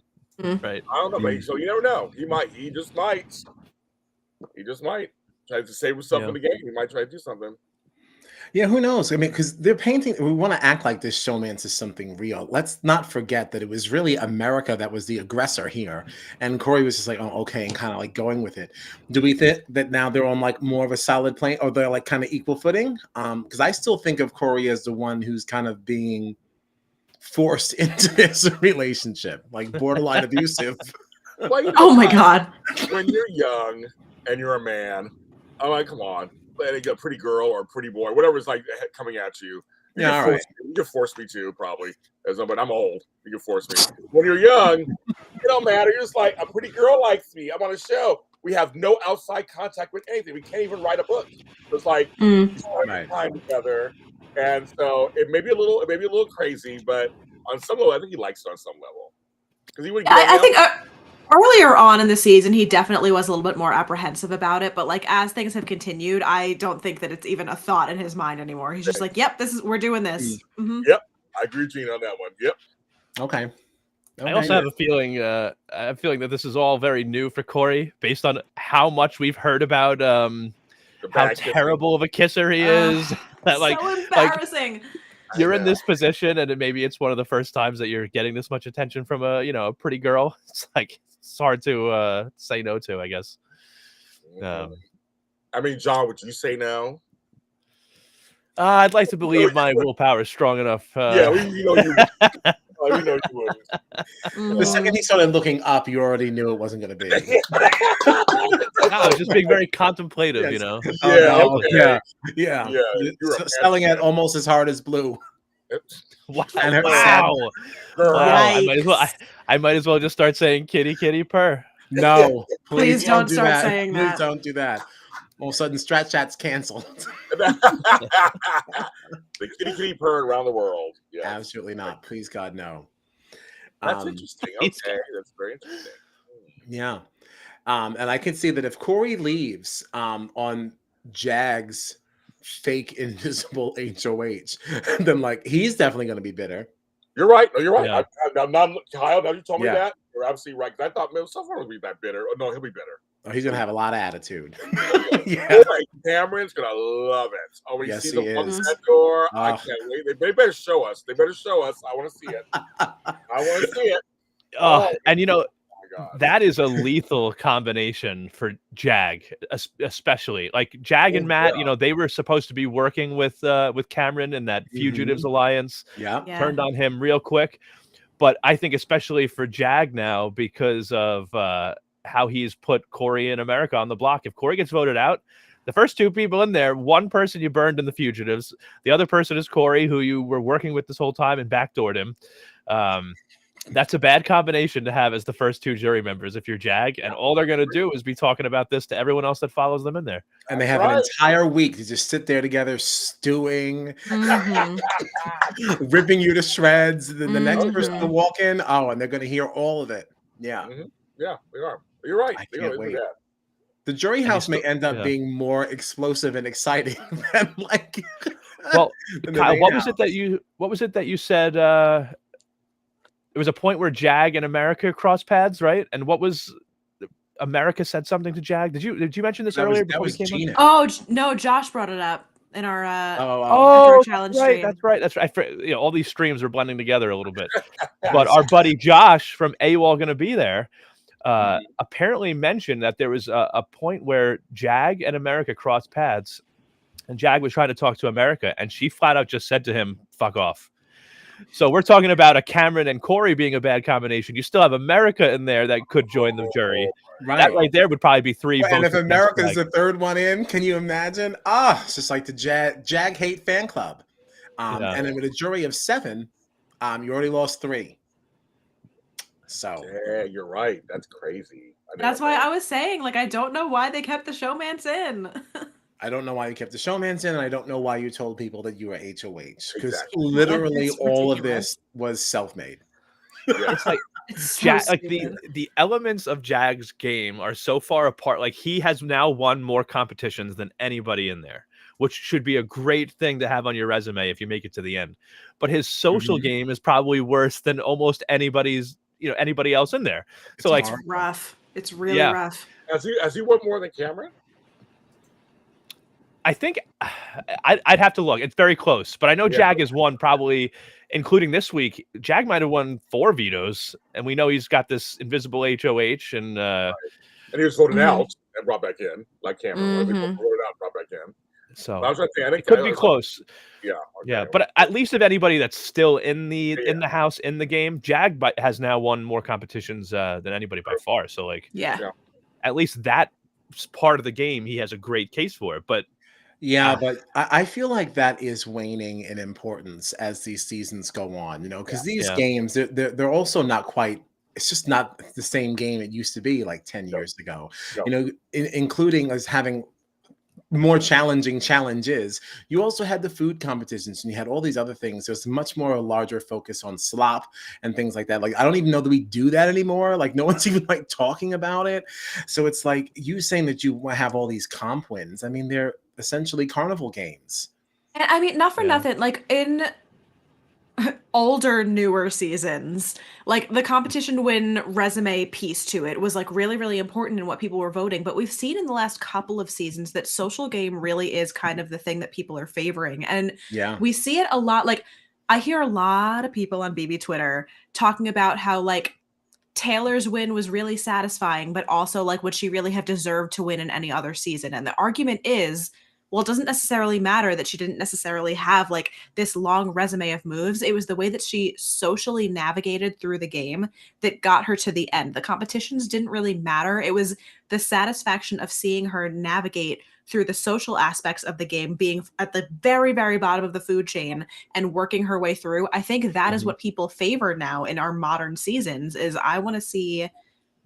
Right. I don't know, but so you never know. He just might try to save himself in the game. He might try to do something. Yeah, who knows? I mean, because they're painting, we want to act like this showmance is something real. Let's not forget that it was really America that was the aggressor here. And Corey was just like, oh, okay, and kind of like going with it. Do we think that now they're on like more of a solid plane, or they're like kind of equal footing? Because I still think of Corey as the one who's kind of being forced into this relationship, like borderline abusive. Well, oh my God. When you're young and you're a man, I'm like, come on. letting a pretty girl or a pretty boy, whatever is like coming at you. You can force me to, probably. But I'm old. You can force me. When you're young, it don't matter. You're just like, a pretty girl likes me. I'm on a show. We have no outside contact with anything. We can't even write a book. It's like we spend time together, and so it may be a little crazy, but on some level, I think he likes it on some level because he wouldn't. I think earlier on in the season, he definitely was a little bit more apprehensive about it. But like as things have continued, I don't think that it's even a thought in his mind anymore. He's just like, "Yep, we're doing this." Yep, I agree, Gene, on that one. Yep. Okay. I also have a feeling, that this is all very new for Corey, based on how much we've heard about how terrible of a kisser he is. That so embarrassing. You're in this position, and maybe it's one of the first times that you're getting this much attention from a pretty girl. It's like it's hard to say no to, I guess. I mean, John, would you say no? I'd like to believe my willpower is strong enough. Yeah, we know you. We know you would. The second he started looking up, you already knew it wasn't going to be. I was just being very contemplative, you know. Yeah. Selling it almost as hard as Blue. Wow! I might as well just start saying "kitty, kitty, purr." No, please don't start saying that. Please don't do that. All of a sudden, Strat Chat's canceled. The kitty, kitty, purr around the world. Yeah, absolutely not. Please, God, no. That's interesting. Okay, that's very interesting. Yeah. And I can see that if Corey leaves on Jag's fake invisible HOH, then like he's definitely going to be bitter. You're right. No, you're right. Yeah. I'm not, Kyle, now you told me that. You're absolutely right. I thought maybe someone would be that bitter. Oh, no, he'll be bitter. Oh, he's going to have a lot of attitude. Cameron's going to love it. Oh, when you see the one set door, I can't wait. They better show us. I want to see it. And you know, that is a lethal combination for Jag, especially like Jag and Matt. You know, they were supposed to be working with Cameron in that Fugitives Alliance. Turned on him real quick, but I think especially for Jag now because of how he's put Corey and America on the block. If Corey gets voted out, the first two people in there, one person you burned in the Fugitives, the other person is Corey, who you were working with this whole time and backdoored him. That's a bad combination to have as the first two jury members if you're Jag, and all they're going to do is be talking about this to everyone else that follows them in there. And they have an entire week to just sit there together stewing, ripping you to shreds. Then the next person to walk in, and they're going to hear all of it. Yeah. Yeah, we are. You're right. I can't wait. The jury house may end up being more explosive and exciting than like. Well, Kyle, what was it that you said? There was a point where Jag and America crossed paths, right? And what was America said something to Jag? Did you mention this earlier? That was Gina. Oh no, Josh brought it up in our challenge stream. That's right. You know, all these streams are blending together a little bit. But our buddy Josh from AWOL going to be there. Apparently mentioned that there was a point where Jag and America crossed paths, and Jag was trying to talk to America, and she flat out just said to him, "Fuck off." So we're talking about a Cameron and Corey being a bad combination. You still have America in there that could join the jury. Right. That right there would probably be three. And if America's the third one in, can you imagine? It's just like the Jag hate fan club. And then with a jury of 7, you already lost 3. So yeah, you're right. That's crazy. That's why I was saying, like, I don't know why they kept the showmans in. I don't know why you kept the showmans in, and I don't know why you told people that you were HOH. Because literally all of this was self-made. It's like the elements of Jag's game are so far apart. Like he has now won more competitions than anybody in there, which should be a great thing to have on your resume if you make it to the end. But his social game is probably worse than almost anybody else in there. So it's rough. It's really rough. Has he won more than Cameron? I think I'd have to look. It's very close, but I know Jag has won probably, including this week. Jag might have won 4 vetoes, and we know he's got this invisible HOH, and he was voted out and brought back in, like Cameron. Voted out, brought back in. So it could be close. Yeah. But at least if anybody that's still in the house in the game, Jag has now won more competitions than anybody by far. So at least that part of the game he has a great case for. But Yeah, but I feel like that is waning in importance as these seasons go on, you know, because these Yeah. games, they're also not quite, it's just not the same game it used to be like 10 No, years ago, no. you know, including us having more challenging challenges. You also had the food competitions and you had all these other things. There's much more a larger focus on slop and things like that. Like, I don't even know that we do that anymore. Like, no one's even like talking about it. So it's like you saying that you have all these comp wins. I mean, they're essentially carnival games. And I mean, not for Yeah. nothing, like in older, newer seasons, like the competition win resume piece to it was like really, really important in what people were voting. But we've seen in the last couple of seasons that social game really is kind of the thing that people are favoring. And Yeah. we see it a lot. Like, I hear a lot of people on BB Twitter talking about how like Taylor's win was really satisfying, but also like would she really have deserved to win in any other season? And the argument is, well, it doesn't necessarily matter that she didn't necessarily have like this long resume of moves. It was the way that she socially navigated through the game that got her to the end. The competitions didn't really matter. It was the satisfaction of seeing her navigate through the social aspects of the game, being at the very, very bottom of the food chain and working her way through. I think that is what people favor now in our modern seasons is I want to see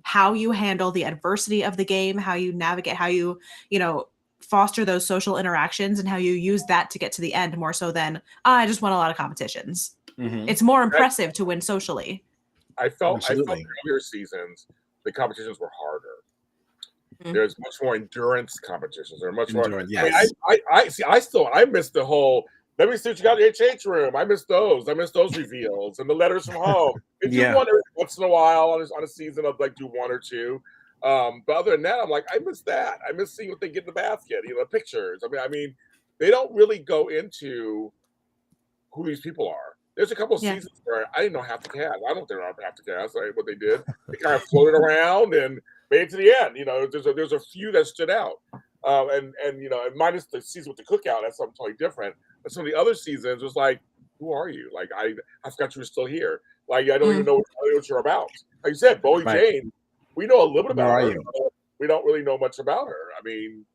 how you handle the adversity of the game, how you navigate, how you know, foster those social interactions and how you use that to get to the end more so than I just won a lot of competitions. It's more impressive to win socially. I felt Absolutely. earlier seasons the competitions were harder. Mhm. There's much more endurance competitions. There are much more. Endurance, I mean, yes. I see. I miss the whole. Let me see what you got in the HH room. I miss those. I miss those reveals and the letters from home. They do Yeah. one every once in a while on a season of like do one or two. But other than that, I'm like, I miss that. I miss seeing what they get in the basket. You know, pictures. I mean, they don't really go into who these people are. There's a couple of Yeah. seasons where I didn't know half the cast. I don't know half the cast. Like what they did, they kind of floated around and made it to the end. You know, there's a few that stood out, and you know, and minus the season with the cookout, that's something totally different. But some of the other seasons was like, who are you? Like I forgot you were still here. Like I don't even know what you're about. Like you said, Bowie Right. Jane, we know a little bit Where about are her. you? But we don't really know much about her. I mean,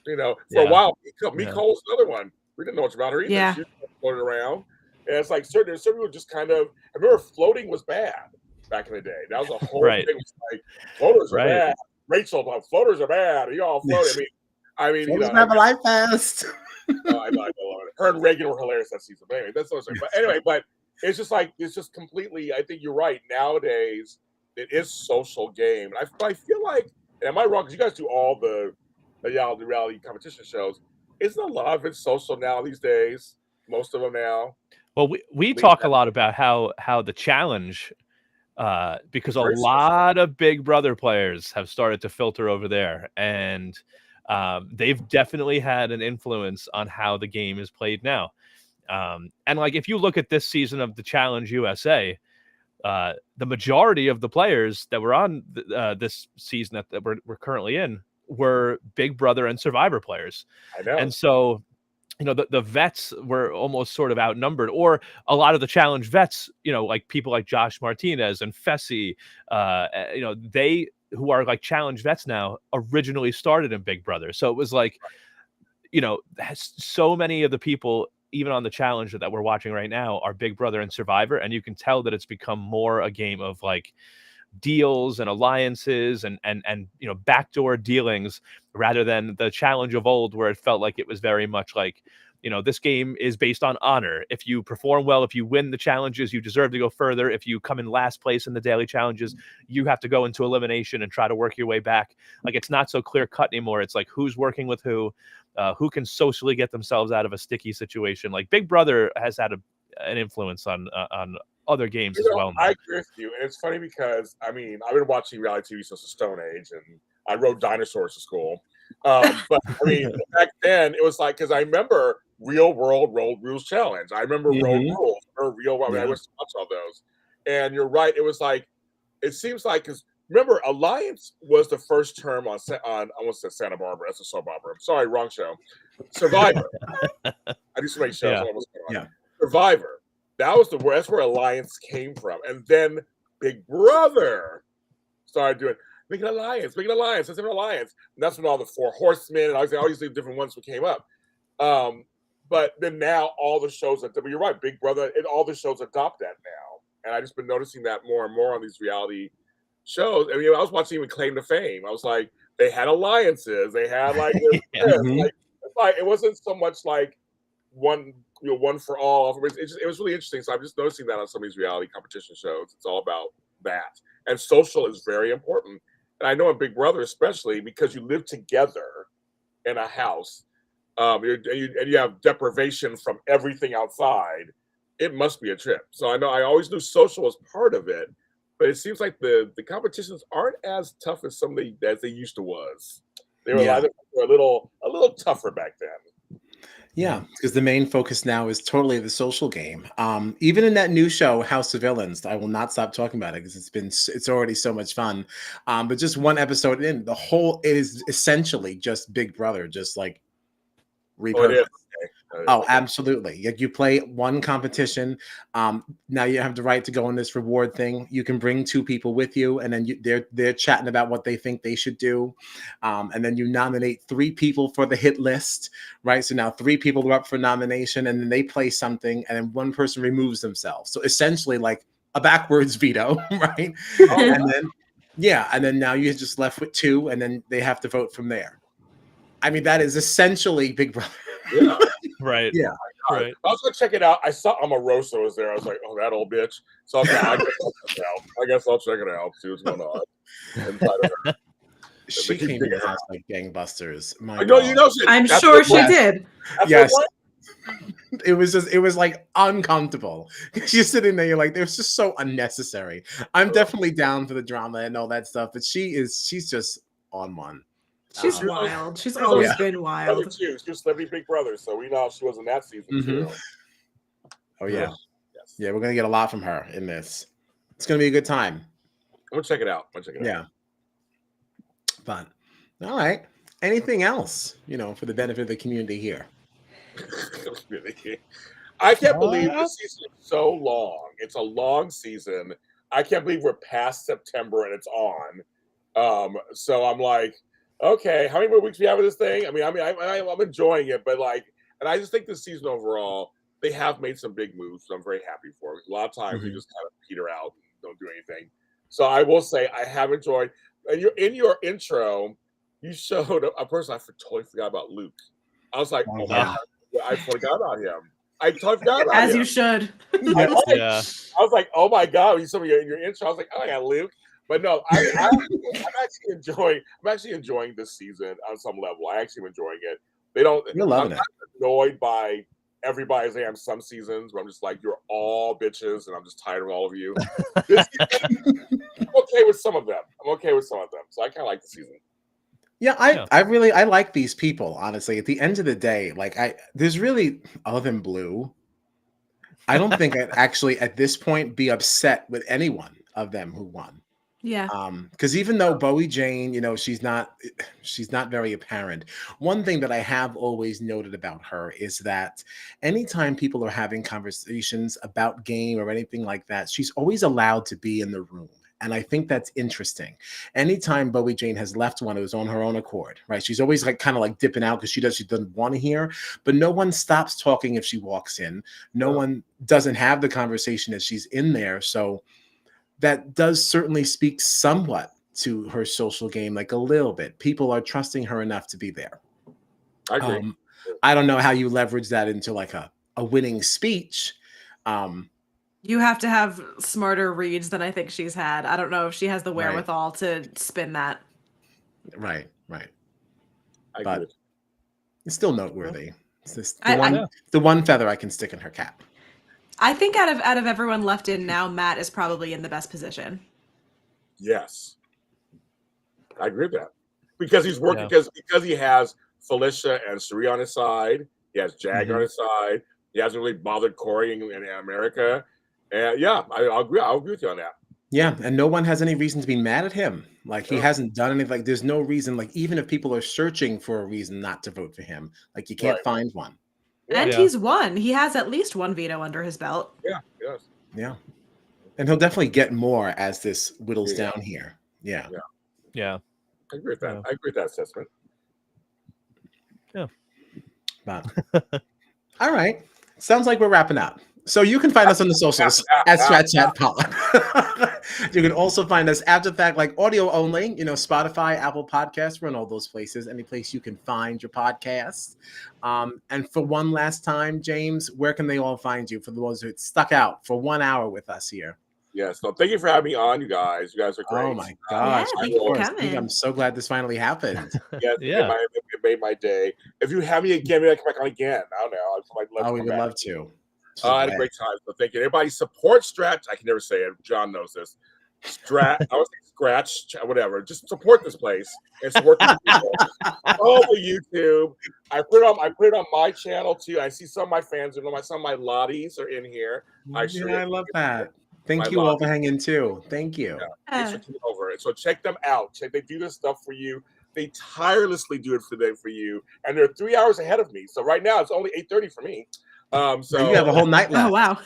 you know, for a Yeah. while, Yeah. Nicole's another one. We didn't know much about her either. Yeah. She floated around. And it's like certain people just kind of. I remember floating was bad back in the day. That was a whole Right. thing. It's like floaters are Right. bad. Rachel, floaters are bad. You all floating. I mean, you know, have a life fast. I love it. Her and Reagan were hilarious that season. But anyway, that's what I'm saying. But it's just like it's just completely. I think you're right. Nowadays, it is social game. I feel like, and am I wrong? Because you guys do all the reality competition shows. Isn't a lot of it social now these days? Most of them now. Well, we talk a lot about how the challenge, because a Very social. lot of Big Brother players have started to filter over there, and they've definitely had an influence on how the game is played now. And like if you look at this season of the Challenge USA, the majority of the players that were on this season that we're currently in were Big Brother and Survivor players. I know. And so, you know, the vets were almost sort of outnumbered, or a lot of the challenge vets, you know, like people like Josh Martinez and Fessy, you know, they who are like challenge vets now originally started in Big Brother. So it was like, you know, so many of the people, even on the challenge that we're watching right now, are Big Brother and Survivor. And you can tell that it's become more a game of like deals and alliances and you know, backdoor dealings rather than the challenge of old where it felt like it was very much like, you know, this game is based on honor. If you perform well, if you win the challenges, you deserve to go further. If you come in last place in the daily challenges, you have to go into elimination and try to work your way back. Like it's not so clear cut anymore. It's like who's working with who can socially get themselves out of a sticky situation. Like Big Brother has had an influence on other games as well. I agree with you, and it's funny because I mean I've been watching reality TV since the Stone Age, and I rode dinosaurs to school. But I mean back then it was like because I remember Real World Road Rules Challenge. I remember Road Rules or Real World. I used to watch all those, and you're right. It was like it seems like because remember Alliance was the first term on I almost said Santa Barbara. That's a soap opera. I'm sorry, wrong show. Survivor. I do so many shows. Yeah. Survivor. That's where Alliance came from, and then Big Brother started doing. make an alliance, let's have an alliance. And that's when all the four horsemen and all these different ones came up. But then now all the shows that, you're right, Big Brother, and all the shows adopt that now. And I've just been noticing that more and more on these reality shows. I mean, I was watching even Claim to Fame. I was like, they had alliances. They had like, like it wasn't so much like one for all. It was really interesting. So I'm just noticing that on some of these reality competition shows. It's all about that. And social is very important. And I know in Big Brother, especially because you live together in a house, and you have deprivation from everything outside, it must be a trip. So I always knew social was part of it, but it seems like the competitions aren't as tough as as they used to was. They were a little tougher back then. Yeah, because the main focus now is totally the social game. Even in that new show, House of Villains, I will not stop talking about it because it's already so much fun. But just one episode in, it is essentially just Big Brother, just like repurposed. Oh, absolutely. You play one competition. Now you have the right to go on this reward thing. You can bring two people with you, and then they're chatting about what they think they should do. And then you nominate 3 people for the hit list, right? So now 3 people are up for nomination, and then they play something, and then one person removes themselves. So essentially like a backwards veto, right? And then now you're just left with 2, and then they have to vote from there. I mean, that is essentially Big Brother. Yeah. Right. Yeah. Right. I was gonna check it out. I saw Omarosa was there. I was like, oh, that old bitch. So I guess I'll check it out. See what's going on. She came to the house like gangbusters. I'm sure she did. Yes. It was like uncomfortable. You're sitting there, you're like, they're just so unnecessary. I'm definitely down for the drama and all that stuff, but she's just on one. She's wild. She's always been wild. She was Celebrity Big Brother, so we know she was in that season too. Oh yeah. Yes. Yeah, we're gonna get a lot from her in this. It's gonna be a good time. I'm gonna check it out. Yeah. But all right. Anything else, for the benefit of the community here? I can't believe this season is so long. It's a long season. I can't believe we're past September and it's on. So I'm like, okay, how many more weeks do we have of this thing? I mean, I'm enjoying it, but and I just think this season overall, they have made some big moves. So I'm very happy for it. A lot of times we just kind of peter out and don't do anything. So I will say I have enjoyed. In your intro, you showed a person I totally forgot about, Luke. I was like, oh my God, I forgot about him. I totally forgot about him. As you should. I was like, oh my God, when you saw me in your intro, I was like, oh yeah, Luke. But no, I'm actually enjoying this season on some level. I actually am enjoying it. I'm not annoyed by everybody as I am some seasons where I'm just like, you're all bitches and I'm just tired of all of you. This season, I'm okay with some of them. So I kind of like the season. Yeah, I like these people, honestly. At the end of the day, there's really, other than Blue, I don't think I'd actually at this point be upset with anyone of them who won. Yeah. Because even though Bowie Jane, she's not very apparent. One thing that I have always noted about her is that anytime people are having conversations about game or anything like that, she's always allowed to be in the room. And I think that's interesting. Anytime Bowie Jane has left one, it was on her own accord, right? She's always kind of dipping out because she doesn't want to hear, but no one stops talking if she walks in. No one doesn't have the conversation as she's in there. So that does certainly speak somewhat to her social game, a little bit. People are trusting her enough to be there. I agree. I don't know how you leverage that into a winning speech. You have to have smarter reads than I think she's had. I don't know if she has the wherewithal to spin that. Right. I but agree. It's still noteworthy. It's just the one feather I can stick in her cap. I think out of everyone left in now, Matt is probably in the best position. Yes, I agree with that because he's working because he has Felicia and Sheree on his side. He has Jag on his side. He hasn't really bothered Corey in America. And I'll agree. I'll agree with you on that. Yeah, and no one has any reason to be mad at him. He hasn't done anything. There's no reason. Even if people are searching for a reason not to vote for him, you can't find one. And he's won. He has at least one veto under his belt. Yeah, yes. Yeah. And he'll definitely get more as this whittles down here. Yeah. Yeah. I agree with that. Yeah. I agree with that assessment. Yeah. But, all right. Sounds like we're wrapping up. So you can find us on the socials at Strat Chat Pod. You can also find us after the fact, like audio only, Spotify, Apple Podcasts, we're in all those places, any place you can find your podcasts. And for one last time, James, where can they all find you for the ones who stuck out for 1 hour with us here? Yes. So thank you for having me on, you guys. You guys are great. Oh my gosh. Yeah, thank you for I think coming. I'm so glad this finally happened. Yes, Yeah. it made my day. If you have me again, maybe I can come back on again. I don't know. I'd love Oh, to we come would back. love to. I had a great time. So thank you. Everybody support Strat. I can never say it. John knows this. Strat. I was like Scratch, whatever. Just support this place and support these people. All the YouTube. I put it on my channel too. I see some of my fans, some of my lotties are in here. I love that. Thank you all for hanging too. Thank you. Yeah. Thanks for coming over. So check them out. They do this stuff for you. They tirelessly do it for you. And they're 3 hours ahead of me. So right now it's only 8:30 for me. So you have a whole night left. Oh wow.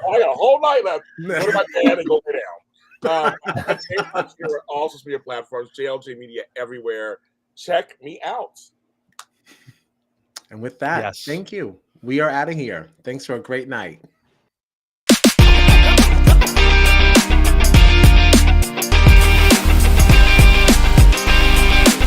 I got a whole night left. Go to my bed and go lay down. James Lott Jr. on all social media platforms, JLJ Media everywhere. Check me out. And with that, thank you. We are out of here. Thanks for a great night.